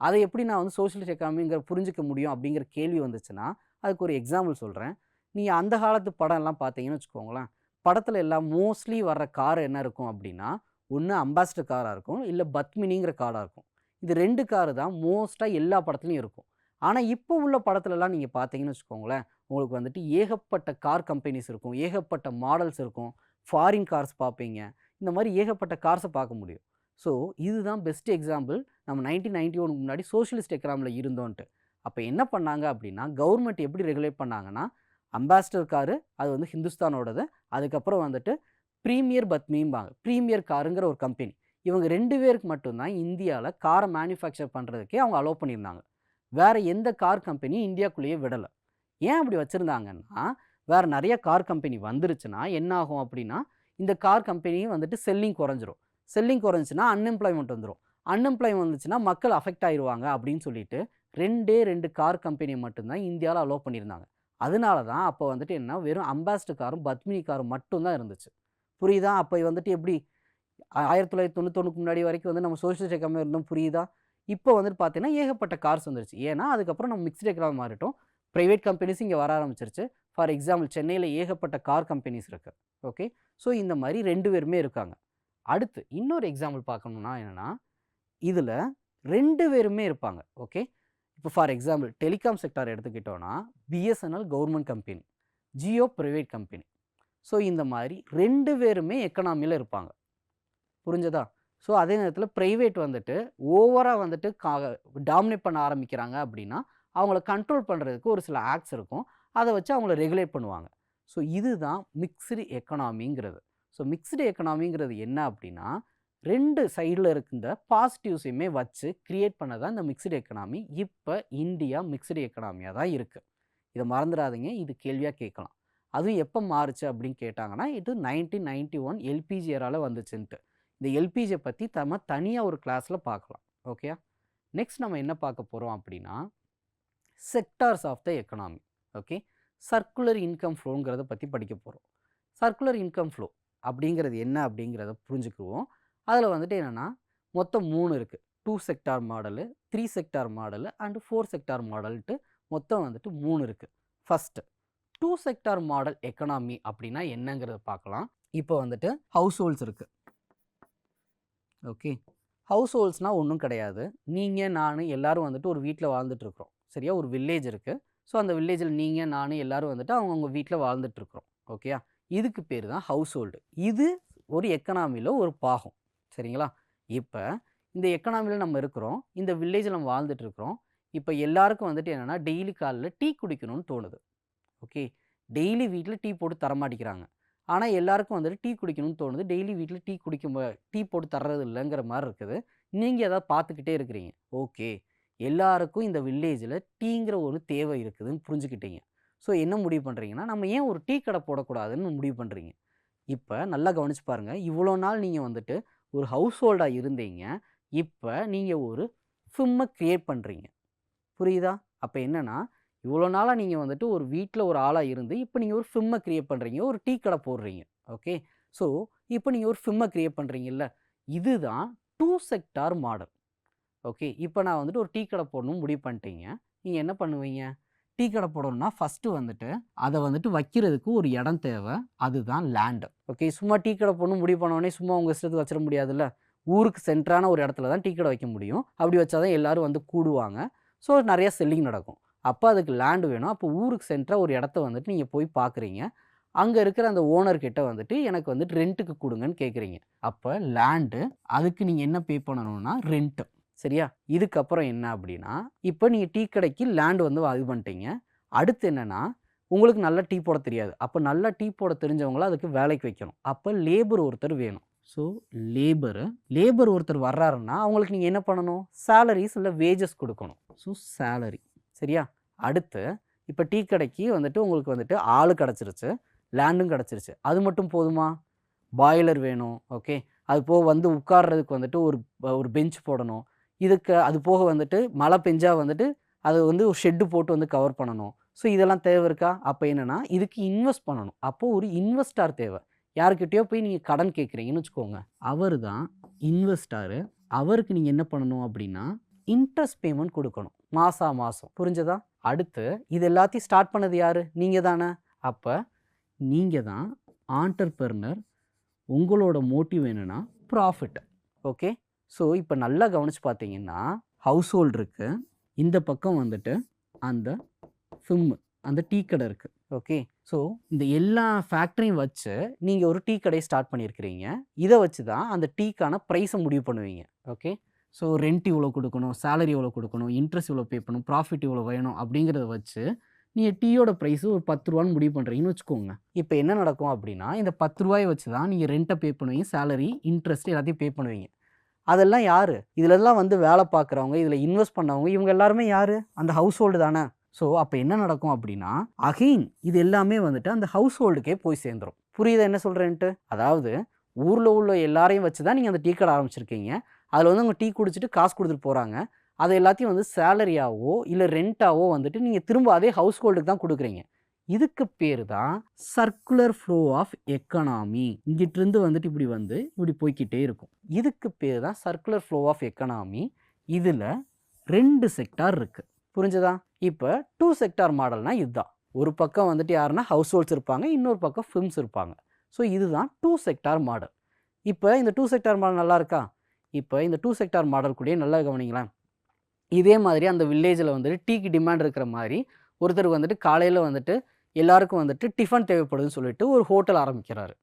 அதை எப்படி நான் வந்து சோஷியலிஸ்ட் எக்கனாமிங்கிற புரிஞ்சிக்க முடியும் அப்படிங்கிற கேள்வி வந்துச்சுன்னா அதுக்கு ஒரு எக்ஸாம்பிள் சொல்கிறேன். நீங்கள் அந்த காலத்து படம் எல்லாம் பார்த்தீங்கன்னு வச்சுக்கோங்களேன், படத்தில் எல்லாம் மோஸ்ட்லி வர்ற கார் என்ன இருக்கும் அப்படின்னா ஒன்று அம்பாஸ்டர் காராக இருக்கும், இல்லை பத்மினிங்கிற காராக இருக்கும். இது 2 காரு தான் மோஸ்ட்டாக எல்லா படத்துலையும் இருக்கும். ஆனால் இப்போ உள்ள படத்துலலாம் நீங்கள் பார்த்தீங்கன்னு வச்சுக்கோங்களேன், உங்களுக்கு வந்துட்டு ஏகப்பட்ட கார் கம்பெனிஸ் இருக்கும், ஏகப்பட்ட மாடல்ஸ் இருக்கும், ஃபாரின் கார்ஸ் பார்ப்பீங்க, இந்த மாதிரி ஏகப்பட்ட கார்ஸை பார்க்க முடியும். ஸோ இதுதான் பெஸ்ட் எக்ஸாம்பிள் நம்ம 1991க்கு முன்னாடி சோஷியலிஸ்ட் எக்கனாமியில் இருந்தோன்ட்டு. அப்போ என்ன பண்ணாங்க அப்படின்னா கவர்மெண்ட் எப்படி ரெகுலேட் பண்ணாங்கன்னா அம்பாஸ்டர் காரு அது வந்து ஹிந்துஸ்தானோடது, அதுக்கப்புறம் வந்துட்டு ப்ரீமியர் பத்மிம்பாங்க, ப்ரீமியர் காருங்கிற ஒரு கம்பெனி, இவங்க 2 பேருக்கு மட்டும்தான் இந்தியாவில் காரை மேனுஃபேக்சர் பண்ணுறதுக்கே அவங்க அலோவ் பண்ணியிருந்தாங்க. வேறு எந்த கார் கம்பெனியும் இந்தியாவுக்குள்ளேயே விடலை. ஏன் அப்படி வச்சுருந்தாங்கன்னா வேறு நிறைய கார் கம்பெனி வந்துருச்சுன்னா என்ன ஆகும் அப்படின்னா இந்த கார் கம்பெனியும் வந்துட்டு செல்லிங் குறைஞ்சிரும், செல்லிங் குறைஞ்சிச்சுன்னா அன்எம்ப்ளாய்மெண்ட் வந்துடும், அன்எம்ப்ளாய்மெண்ட் வந்துச்சுன்னா மக்கள் அஃபெக்ட் ஆயிடுவாங்க அப்படின்னு சொல்லிட்டு 2 கார் கம்பெனியை மட்டும்தான் இந்தியாவில் அலோவ் பண்ணியிருந்தாங்க. அதனால தான் அப்போ வந்துட்டு என்ன வெறும் அம்பாஸ்டர் காரும் பத்மினி காரும் மட்டும்தான் இருந்துச்சு. புரியுதா? அப்போ வந்துட்டு எப்படி 1991க்கு முன்னாடி வரைக்கும் வந்து நம்ம சோஷியலிஸ்ட் எக்கனாமி இருந்தோம். புரியுதா? இப்போ வந்துட்டு பார்த்தீங்கன்னா ஏகப்பட்ட கார்ஸ் வந்துருச்சு. ஏன்னா அதுக்கப்புறம் நம்ம மிக்ஸ்டு எக்கனாமி மாறிட்டோம், ப்ரைவேட் கம்பெனிஸ் இங்கே வர ஆரம்பிச்சிருச்சு. ஃபார் எக்ஸாம்பிள் சென்னையில் ஏகப்பட்ட கார் கம்பெனிஸ் இருக்குது. ஓகே, ஸோ இந்த மாதிரி 2 பேருமே இருக்காங்க. அடுத்து இன்னொரு எக்ஸாம்பிள் பார்க்கணுன்னா என்னென்னா இதில் 2 பேருமே இருப்பாங்க. ஓகே, இப்போ ஃபார் எக்ஸாம்பிள் டெலிகாம் செக்டார் எடுத்துக்கிட்டோன்னா BSNL government company, Jio private company. So இந்த மாதிரி 2 பேருமே எக்கனாமியில் இருப்பாங்க. புரிஞ்சதா? ஸோ அதே நேரத்தில் ப்ரைவேட் வந்துட்டு ஓவராக வந்துட்டு டாமினேட் பண்ண ஆரம்பிக்கிறாங்க அப்படின்னா அவங்கள கண்ட்ரோல் பண்ணுறதுக்கு ஒரு சில ஆக்ட்ஸ் இருக்கும், அதை வச்சு அவங்கள ரெகுலேட் பண்ணுவாங்க. ஸோ இதுதான் மிக்ஸ்டு எக்கனாமிங்கிறது. ஸோ மிக்ஸ்டு எக்கனாமிங்கிறது என்ன அப்படின்னா 2 சைடில் இருக்கின்ற பாசிட்டிவ்ஸையுமே வச்சு கிரியேட் பண்ண தான் இந்த மிக்ஸ்டு எக்கனாமி. இப்போ இந்தியா மிக்ஸ்டு எக்கனாமியாக தான் இருக்குது. இதை மறந்துடாதீங்க, இது கேள்வியாக கேட்கலாம். அதுவும் எப்போ மாறுச்சு அப்படின்னு கேட்டாங்கன்னா இது 1991 எல்பிஜி ஏரால வந்துச்சுன்ட்டு. இந்த எல்பிஜியை பற்றி நம்ம தனியாக ஒரு கிளாஸில் பார்க்கலாம். ஓகே, நெக்ஸ்ட் நம்ம என்ன பார்க்க போகிறோம் அப்படின்னா sectors of the economy. Okay, circular income ஃப்ளோங்கிறத பற்றி படிக்க போகிறோம். சர்க்குலர் இன்கம் ஃப்ளோ அப்படிங்கிறது என்ன அப்படிங்கிறத புரிஞ்சுக்குவோம். அதில் வந்துட்டு என்னென்னா மொத்தம் 3 இருக்குது. 2 sector model, 3 sector model and 4 sector மாடல்ட்டு மொத்தம் வந்துட்டு 3 இருக்குது. ஃபஸ்ட்டு 2 செக்டார் மாடல் எக்கனாமி அப்படின்னா என்னங்கிறத பார்க்கலாம். இப்போ வந்துட்டு ஹவுஸ் ஹோல்ட்ஸ் இருக்குது. ஓகே, ஹவுஸ் ஹோல்ட்ஸ்னால் ஒன்றும் கிடையாது. நீங்கள் நான் எல்லோரும் வந்துட்டு ஒரு வீட்டில் வாழ்ந்துட்டுருக்குறோம். சரியா, ஒரு வில்லேஜ் இருக்குது. ஸோ அந்த வில்லேஜில் நீங்கள் நான் எல்லோரும் வந்துட்டு அவங்கவுங்க வீட்டில் வாழ்ந்துட்டுருக்குறோம். ஓகேயா, இதுக்கு பேர் தான் ஹவுஸ் ஹோல்டு. இது ஒரு எக்கனாமியில் ஒரு பாகம். சரிங்களா, இப்போ இந்த எக்கனாமியில் நம்ம இருக்கிறோம், இந்த வில்லேஜில் நம்ம வாழ்ந்துட்டுருக்குறோம். இப்போ எல்லாருக்கும் வந்துட்டு என்னென்னா டெய்லி காலையில் டீ குடிக்கணும்னு தோணுது. ஓகே, டெய்லி வீட்டில் டீ போட்டு தரமாட்டிக்கிறாங்க. ஆனால் எல்லாருக்கும் வந்துட்டு டீ குடிக்கணும்னு தோணுது. டெய்லி வீட்டில் டீ போட்டு தர்றது இல்லைங்கிற மாதிரி இருக்குது. நீங்கள் எதாவது பார்த்துக்கிட்டே இருக்கிறீங்க. ஓகே, எல்லாருக்கும் இந்த வில்லேஜில் டீங்கிற ஒரு தேவை இருக்குதுன்னு புரிஞ்சுக்கிட்டீங்க. ஸோ என்ன முடிவு பண்ணுறீங்கன்னா, நம்ம ஏன் ஒரு டீ கடை போடக்கூடாதுன்னு முடிவு பண்ணுறீங்க. இப்போ நல்லா கவனிச்சு பாருங்கள். இவ்வளோ நாள் நீங்கள் வந்துட்டு ஒரு ஹவுஸ் ஹோல்டாக இருந்தீங்க. இப்போ நீங்கள் ஒரு ஃபிம்மை க்ரியேட் பண்ணுறீங்க. புரியுதா? அப்போ என்னென்னா இவ்வளோ நாளாக நீங்கள் வந்துட்டு ஒரு வீட்டில் ஒரு ஆளாக இருந்து இப்போ நீங்கள் ஒரு ஃபிம்மை க்ரியேட் பண்ணுறீங்க, ஒரு டீ கடை போடுறீங்க. ஓகே, ஸோ இப்போ நீங்கள் ஒரு ஃபிம்மை க்ரியேட் பண்ணுறீங்கல்ல, இதுதான் 2 செக்டார் மாடல். ஓகே, இப்போ நான் வந்துட்டு ஒரு டீ கடை போடணும்னு முடிவு பண்ணிட்டீங்க. நீங்கள் என்ன பண்ணுவீங்க? டீ கடை போடணும்னா ஃபஸ்ட்டு வந்துட்டு அதை வந்துட்டு வைக்கிறதுக்கு ஒரு இடம் தேவை. அதுதான் லேண்டு. ஓகே, சும்மா டீ கடை போடணும் முடிவு பண்ணோடனே சும்மா உங்கள் இஷ்டத்துக்கு வச்சிட முடியாதுல்ல. ஊருக்கு சென்டரான ஒரு இடத்துல தான் டீ கடை வைக்க முடியும். அப்படி வச்சா தான் எல்லோரும் வந்து கூடுவாங்க. ஸோ நிறையா செல்லிங் நடக்கும். அப்போ அதுக்கு லேண்டு வேணும். அப்போ ஊருக்கு சென்டராக ஒரு இடத்த வந்துட்டு நீங்கள் போய் பார்க்குறீங்க. அங்கே இருக்கிற அந்த ஓனர்கிட்ட வந்துட்டு எனக்கு வந்துட்டு ரெண்ட்டுக்கு கொடுங்கன்னு கேட்குறீங்க. அப்போ லேண்டு, அதுக்கு நீங்கள் என்ன பே பண்ணணும்னா ரெண்ட்டு. சரியா, இதுக்கப்புறம் என்ன அப்படின்னா இப்போ நீங்கள் டீ கடைக்கு லேண்டு வந்து இது பண்ணிட்டீங்க. அடுத்து என்னென்னா உங்களுக்கு நல்லா டீ போட தெரியாது. அப்போ நல்லா டீ போட தெரிஞ்சவங்கள அதுக்கு வேலைக்கு வைக்கணும். அப்போ லேபர் ஒருத்தர் வேணும். ஸோ லேபர் ஒருத்தர் வர்றாருன்னா அவங்களுக்கு நீங்கள் என்ன பண்ணணும்? சேலரிஸ் இல்லை வேஜஸ் கொடுக்கணும். So salary. சரியா, அடுத்து இப்போ டீ கடைக்கு வந்துட்டு உங்களுக்கு வந்துட்டு ஆள் கிடச்சிருச்சு, லேண்டும் கிடச்சிருச்சு. அது மட்டும் போதுமா? பாய்லர் வேணும். ஓகே, அது போக வந்து உட்கார்றதுக்கு வந்துட்டு ஒரு பெஞ்ச் போடணும். இதுக்கு அது போக வந்துட்டு மழை பெஞ்சா வந்துட்டு அது வந்து ஒரு ஷெட்டு போட்டு வந்து கவர் பண்ணணும். ஸோ இதெல்லாம் தேவை இருக்கா? அப்போ என்னென்னா இதுக்கு இன்வெஸ்ட் பண்ணணும். அப்போது ஒரு இன்வெஸ்டார் தேவை. யாருக்கிட்டையோ போய் நீங்கள் கடன் கேட்குறீங்கன்னு வச்சுக்கோங்க, அவர் தான் இன்வெஸ்டாரு. அவருக்கு நீங்கள் என்ன பண்ணணும் அப்படின்னா இன்ட்ரெஸ்ட் பேமெண்ட் கொடுக்கணும் மாதம். புரிஞ்சதா? அடுத்து இது எல்லாத்தையும் ஸ்டார்ட் பண்ணது யார்? நீங்கள் தானே. அப்போ நீங்கள் தான் ஆண்டர்பிரனர். உங்களோட மோட்டிவ் என்னென்னா ப்ராஃபிட். ஓகே, ஸோ இப்போ நல்லா கவனித்து பார்த்தீங்கன்னா ஹவுஸ் ஹோல்டு இருக்குது, இந்த பக்கம் வந்துட்டு அந்த அந்த டீ கடை இருக்குது. ஓகே, ஸோ இந்த எல்லா ஃபேக்டரியும் வச்சு நீங்கள் ஒரு டீ கடையை ஸ்டார்ட் பண்ணியிருக்கிறீங்க. இதை வச்சு தான் அந்த டீக்கான ப்ரைஸை முடிவு பண்ணுவீங்க. ஓகே, ஸோ ரெண்ட் இவ்வளோ கொடுக்கணும், சேலரி இவ்வளோ கொடுக்கணும், இன்ட்ரெஸ்ட் இவ்வளோ பே பண்ணணும், ப்ராஃபிட் இவ்வளோ வேணும் அப்படிங்கிறத வச்சு நீங்கள் டீயோட ப்ரைஸு ஒரு 10 ரூபான்னு முடிவு பண்ணுறீங்கன்னு வச்சுக்கோங்க. இப்போ என்ன நடக்கும் அப்படின்னா இந்த 10 ரூபாயை வச்சு தான் நீங்கள் ரெண்ட்டை பே பண்ணுவீங்க, சேலரி, இன்ட்ரெஸ்ட் எல்லாத்தையும் பே பண்ணுவீங்க. அதெல்லாம் யார்? இதிலெல்லாம் வந்து வேலை பார்க்குறவங்க, இதில் இன்வெஸ்ட் பண்ணவங்க, இவங்க எல்லாருமே யார்? அந்த ஹவுஸ் ஹோல்டு தானே. ஸோ அப்போ என்ன நடக்கும் அப்படின்னா அகெயின் இது எல்லாமே வந்துட்டு அந்த ஹவுஸ் ஹோல்டுக்கே போய் சேர்ந்துடும். புரியுதா என்ன சொல்கிறேன்ட்டு? அதாவது ஊரில் உள்ள எல்லாரையும் வச்சு தான் நீங்கள் அந்த டீ கடை ஆரம்பிச்சிருக்கீங்க. அதில் வந்து அவங்க டீ குடிச்சிட்டு காசு கொடுத்துட்டு போகிறாங்க. அதை எல்லாத்தையும் வந்து சேலரியாவோ இல்லை ரெண்ட்டாவோ வந்துட்டு நீங்கள் திரும்ப அதே ஹவுஸ் ஹோல்டுக்கு தான் கொடுக்குறீங்க. இதுக்கு பேர் தான் சர்க்குலர் ஃப்ளோ ஆஃப் எக்கனாமி. இங்கிட்டிருந்து வந்துட்டு இப்படி போய்கிட்டே இருக்கும். இதுக்கு பேர் தான் சர்க்குலர் ஃப்ளோ ஆஃப் எக்கனாமி. இதில் 2 செக்டார் இருக்குது. புரிஞ்சதா? இப்போ 2 செக்டார் மாடல்னால் இதுதான். ஒரு பக்கம் வந்துட்டு யாருன்னா ஹவுஸ் ஹோல்ட்ஸ் இருப்பாங்க, இன்னொரு பக்கம் ஃபிர்ம்ஸ் இருப்பாங்க. ஸோ இதுதான் 2 செக்டார் மாடல். இப்போ இந்த 2 செக்டார் மாடல் நல்லா இருக்கா? இப்போ இந்த 2 செக்டார் மாடல் கூடயே நல்லா கவனிங்களேன். இதே மாதிரி அந்த வில்லேஜில் வந்துட்டு டீக்கு டிமாண்ட் இருக்கிற மாதிரி ஒருத்தருக்கு வந்துட்டு காலையில் வந்துட்டு எல்லாருக்கும் வந்துட்டு டிஃபன் தேவைப்படுதுன்னு சொல்லிட்டு ஒரு ஹோட்டல் ஆரம்பிக்கிறாரு.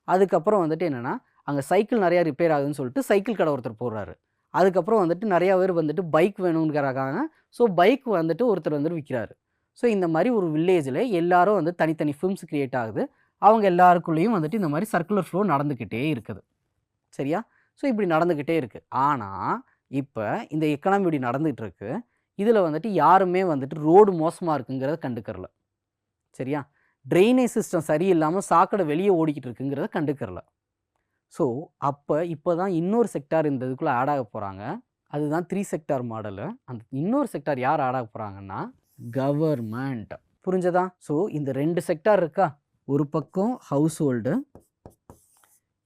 அதுக்கப்புறம் வந்துட்டு என்னென்னா அங்கே சைக்கிள் நிறையா ரிப்பேர் ஆகுதுன்னு சொல்லிட்டு சைக்கிள் கடை ஒருத்தர் போடுறாரு. அதுக்கப்புறம் வந்துட்டு நிறையா பேர் வந்துட்டு பைக் வேணுங்கிறாங்க. ஸோ பைக் வந்துட்டு ஒருத்தர் வந்துட்டு விற்கிறாரு. ஸோ இந்த மாதிரி ஒரு வில்லேஜில் எல்லாரும் வந்து தனித்தனி ஃபிலிம்ஸ் க்ரியேட் ஆகுது. அவங்க எல்லாருக்குள்ளேயும் வந்துட்டு இந்த மாதிரி சர்க்குலர் ஃப்ளோ நடந்துக்கிட்டே இருக்குது. சரியா? ஸோ இப்படி நடந்துக்கிட்டே இருக்குது. ஆனால் இப்போ இந்த எக்கனாமி இப்படி நடந்துகிட்டு இருக்கு. இதில் வந்துட்டு யாருமே வந்துட்டு ரோடு மோசமாக இருக்குங்கிறத கண்டுக்கறல. சரியா? ட்ரைனேஜ் சிஸ்டம் சரியில்லாமல் சாக்கடை வெளியே ஓடிக்கிட்டு இருக்குங்கிறத கண்டுக்கறல. ஸோ இப்போ தான் இன்னொரு செக்டார் இந்த இதுக்குள்ளே ஆட் ஆக போகிறாங்க. அதுதான் 3 செக்டார் மாடலு. அந்த இன்னொரு செக்டார் யார் ஆட் ஆக போகிறாங்கன்னா கவர்மெண்ட். புரிஞ்சதா? ஸோ இந்த 2 செக்டார் இருக்கா, ஒரு பக்கம் ஹவுஸ் ஹோல்டு,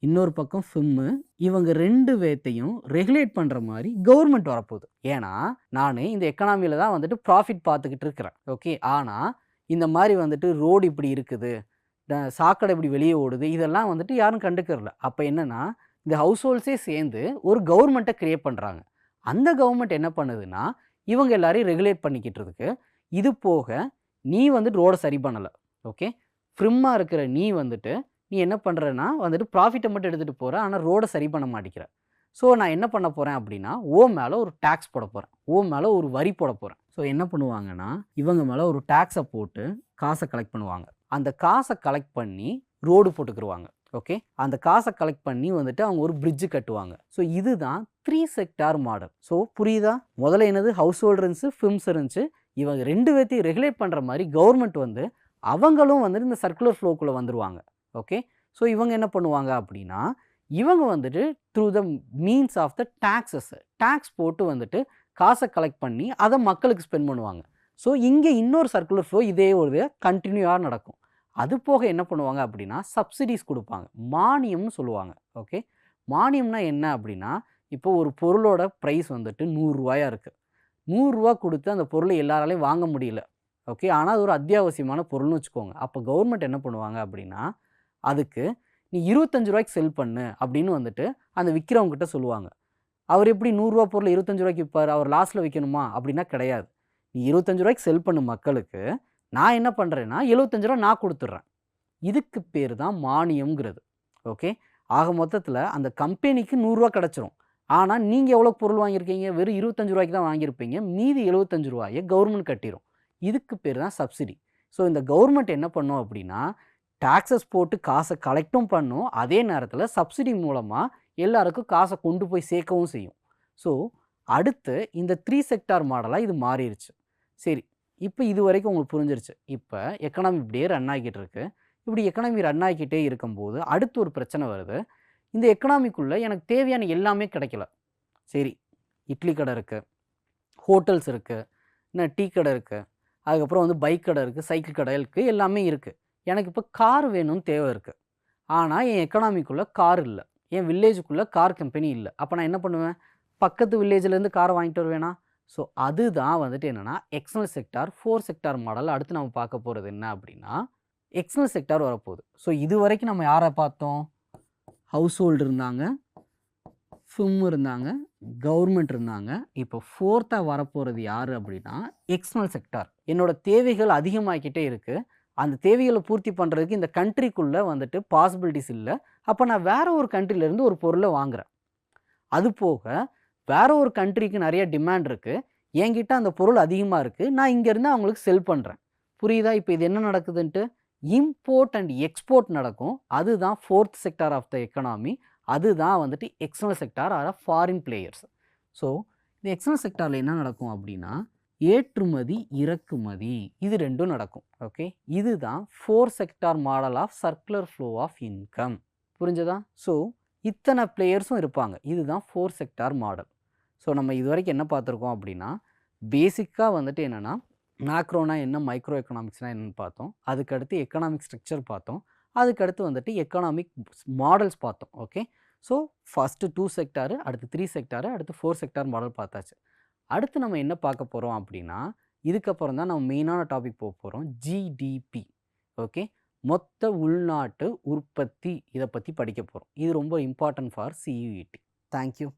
இன்னொரு பக்கம் ஃபிம்மு. இவங்க 2 பேத்தையும் ரெகுலேட் பண்ணுற மாதிரி கவர்மெண்ட் வரப்போகுது. ஏன்னா நான் இந்த எக்கனாமியில் தான் வந்துட்டு ப்ராஃபிட் பார்த்துக்கிட்டு இருக்கிறேன். ஓகே, ஆனால் இந்த மாதிரி வந்துட்டு ரோடு இப்படி இருக்குது, சாக்கடை இப்படி வெளியே ஓடுது, இதெல்லாம் வந்துட்டு யாரும் கண்டுக்கிறல. அப்போ என்னென்னா இந்த ஹவுஸ் ஹோல்ட்ஸே சேர்ந்து ஒரு கவர்மெண்ட்டை க்ரியேட் பண்ணுறாங்க. அந்த கவர்மெண்ட் என்ன பண்ணுதுன்னா இவங்க எல்லாரையும் ரெகுலேட் பண்ணிக்கிட்டு இது போக நீ வந்துட்டு ரோடை சரி பண்ணலை. ஓகே, ஃப்ரிம்மாக இருக்கிற நீ வந்துட்டு நீ என்ன பண்ணுறன்னா வந்துட்டு ப்ராஃபிட்டை மட்டும் எடுத்துகிட்டு போகிற, ஆனால் ரோடை சரி பண்ண மாட்டேங்கிற. ஸோ நான் என்ன பண்ண போகிறேன் அப்படின்னா மேலே ஒரு டேக்ஸ் போட போகிறேன், மேலே ஒரு வரி போட போகிறேன். ஸோ என்ன பண்ணுவாங்கன்னா இவங்க மேலே ஒரு டேக்ஸை போட்டு காசை கலெக்ட் பண்ணுவாங்க. அந்த காசை கலெக்ட் பண்ணி ரோடு போட்டுக்கிருவாங்க. ஓகே, அந்த காசை கலெக்ட் பண்ணி வந்துட்டு அவங்க ஒரு பிரிட்ஜு கட்டுவாங்க. ஸோ இதுதான் 3 செக்டார் மாடல். ஸோ புரியுதா? முதல்ல என்னது ஹவுஸ் ஹோல்டு இருந்துச்சு, ஃபிம்ஸ் இருந்துச்சு. இவங்க 2 பேர்த்தையும் ரெகுலேட் பண்ணுற மாதிரி கவர்மெண்ட் வந்து அவங்களும் வந்துட்டு இந்த சர்க்குலர் ஃப்ளோக்குள்ளே வந்துடுவாங்க. ஓகே, ஸோ இவங்க என்ன பண்ணுவாங்க அப்படின்னா இவங்க வந்துட்டு through the means of the tax போட்டு வந்துட்டு காசை கலெக்ட் பண்ணி அதை மக்களுக்கு ஸ்பெண்ட் பண்ணுவாங்க. ஸோ இங்கே இன்னொரு சர்க்குலர் ஃப்ளோ இதே ஒரு கண்டினியூவாக நடக்கும். அது போக என்ன பண்ணுவாங்க அப்படின்னா சப்சிடிஸ் கொடுப்பாங்க, மானியம்னு சொல்லுவாங்க. ஓகே, மானியம்னா என்ன அப்படின்னா இப்போ ஒரு பொருளோட ப்ரைஸ் வந்துட்டு 100 ரூபாயா இருக்குது. 100 ரூபா கொடுத்து அந்த பொருளை எல்லாராலையும் வாங்க முடியல. ஓகே, ஆனால் அது ஒரு அத்தியாவசியமான பொருள்னு வச்சுக்கோங்க. அப்போ கவர்மெண்ட் என்ன பண்ணுவாங்க அப்படின்னா அதுக்கு நீ 25 ரூபாய்க்கு செல் பண்ணு அப்படின்னு வந்துட்டு அந்த விற்கிறவங்ககிட்ட சொல்லுவாங்க. அவர் எப்படி 100 ரூபா பொருளை 25 ரூபாய்க்கு விற்பார்? அவர் லாஸில் விற்கணுமா அப்படின்னா கிடையாது. நீ 25 ரூபாய்க்கு செல் பண்ணு மக்களுக்கு, நான் என்ன பண்ணுறேன்னா 75 ரூபா நான் கொடுத்துட்றேன். இதுக்கு பேர் தான் மானியம்ங்கிறது. ஓகே, ஆக மொத்தத்தில் அந்த கம்பெனிக்கு 100 ரூபா கிடச்சிரும். ஆனால் நீங்கள் எவ்வளோ பொருள் வாங்கியிருக்கீங்க? வெறும் 25 ரூபாய்க்கு தான் வாங்கியிருப்பீங்க. மீதி 75 ரூபாயை கவர்மெண்ட் கட்டிடும். இதுக்கு பேர் தான் சப்சிடி. ஸோ இந்த கவர்மெண்ட் என்ன பண்ணும் அப்படின்னா டாக்ஸஸ் போட்டு காசை கலெக்டும் பண்ணும், அதே நேரத்தில் சப்சிடி மூலமாக எல்லாருக்கும் காசை கொண்டு போய் சேர்க்கவும் செய்யும். ஸோ அடுத்து இந்த 3 செக்டார் மாடலாக இது மாறிடுச்சு. சரி, இப்போ இது வரைக்கும் உங்களுக்கு புரிஞ்சிருச்சு. இப்போ எக்கனாமி இப்படியே ரன் ஆகிட்டு இருக்கு. இப்படி எக்கனாமி ரன் ஆகிக்கிட்டே இருக்கும்போது அடுத்து ஒரு பிரச்சனை வருது. இந்த எக்கனாமிக்குள்ளே எனக்கு தேவையான எல்லாமே கிடைக்கல. சரி, இட்லி கடை இருக்குது, ஹோட்டல்ஸ் இருக்குது, இன்னும் டீ கடை இருக்குது, அதுக்கப்புறம் வந்து பைக் கடை இருக்குது, சைக்கிள் கடை இருக்குது, எல்லாமே இருக்குது. எனக்கு இப்போ கார் வேணும்னு தேவை இருக்குது. ஆனால் என் எக்கனாமிக்குள்ளே கார் இல்லை, என் வில்லேஜுக்குள்ளே கார் கம்பெனி இல்லை. அப்போ நான் என்ன பண்ணுவேன்? பக்கத்து வில்லேஜ்லேருந்து காரை வாங்கிட்டு வருவேனா? ஸோ அதுதான் வந்துட்டு என்னென்னா எக்ஸ்டர்னல் செக்டார் 4 செக்டார் மாடல். அடுத்து நம்ம பார்க்க போகிறது என்ன அப்படின்னா எக்ஸ்டர்னல் செக்டார் வரப்போகுது. ஸோ இது வரைக்கும் நம்ம யாரை பார்த்தோம்? ஹவுஸ் ஹோல்டு இருந்தாங்க, ஃபிம் இருந்தாங்க, கவர்மெண்ட் இருந்தாங்க. இப்போ 4th வரப்போகிறது யார் அப்படின்னா எக்ஸ்டர்னல் செக்டார். என்னோட தேவைகள் அதிகமாகிக்கிட்டே இருக்குது. அந்த தேவைகளை பூர்த்தி பண்ணுறதுக்கு இந்த கண்ட்ரிக்குள்ளே வந்துட்டு பாசிபிலிட்டிஸ் இல்லை. அப்போ நான் வேறு ஒரு கண்ட்ரிலேருந்து ஒரு பொருளை வாங்குகிறேன். அது போக வேறு ஒரு கண்ட்ரிக்கு நிறைய டிமாண்ட் இருக்குது, என்கிட்ட அந்த பொருள் அதிகமாக இருக்குது, நான் இங்கேருந்து அவங்களுக்கு செல் பண்ணுறேன். புரியுதா? இப்போ இது என்ன நடக்குதுன்ட்டு இம்போர்ட் அண்ட் எக்ஸ்போர்ட் நடக்கும். அதுதான் 4th sector of the economy. அதுதான் வந்துட்டு external sector or foreign players. So இந்த எக்ஸ்டர்னல் செக்டாரில் என்ன நடக்கும் அப்படின்னா ஏற்றுமதி, இறக்குமதி, இது 2ம் நடக்கும். ஓகே, இதுதான் 4 sector model of circular flow of income. புரிஞ்சதா? ஸோ இத்தனை பிளேயர்ஸும் இருப்பாங்க. இதுதான் 4 செக்டார் மாடல். ஸோ நம்ம இது வரைக்கும் என்ன பார்த்துருக்கோம் அப்படின்னா பேசிக்காக வந்துட்டு என்னென்னா மேக்ரோனா என்ன, மைக்ரோ எக்கனாமிக்ஸ்னால் என்னென்னு பார்த்தோம். அதுக்கடுத்து எக்கனாமிக் ஸ்ட்ரக்சர் பார்த்தோம். அதுக்கடுத்து வந்துட்டு எக்கனாமிக் மாடல்ஸ் பார்த்தோம். ஓகே, ஸோ ஃபஸ்ட்டு 2 செக்டாரு, அடுத்து 3 செக்டாரு, அடுத்து 4 செக்டார் மாடல் பார்த்தாச்சு. அடுத்து நம்ம என்ன பார்க்க போகிறோம் அப்படின்னா இதுக்கப்புறம் தான் நம்ம மெயினான டாபிக் போக போகிறோம், ஜிடிபி. ஓகே, மொத்த உள்நாட்டு உற்பத்தி, இதை பற்றி படிக்க போகிறோம். இது ரொம்ப இம்பார்ட்டன்ட் ஃபார் சியூஇடி. தேங்க்யூ.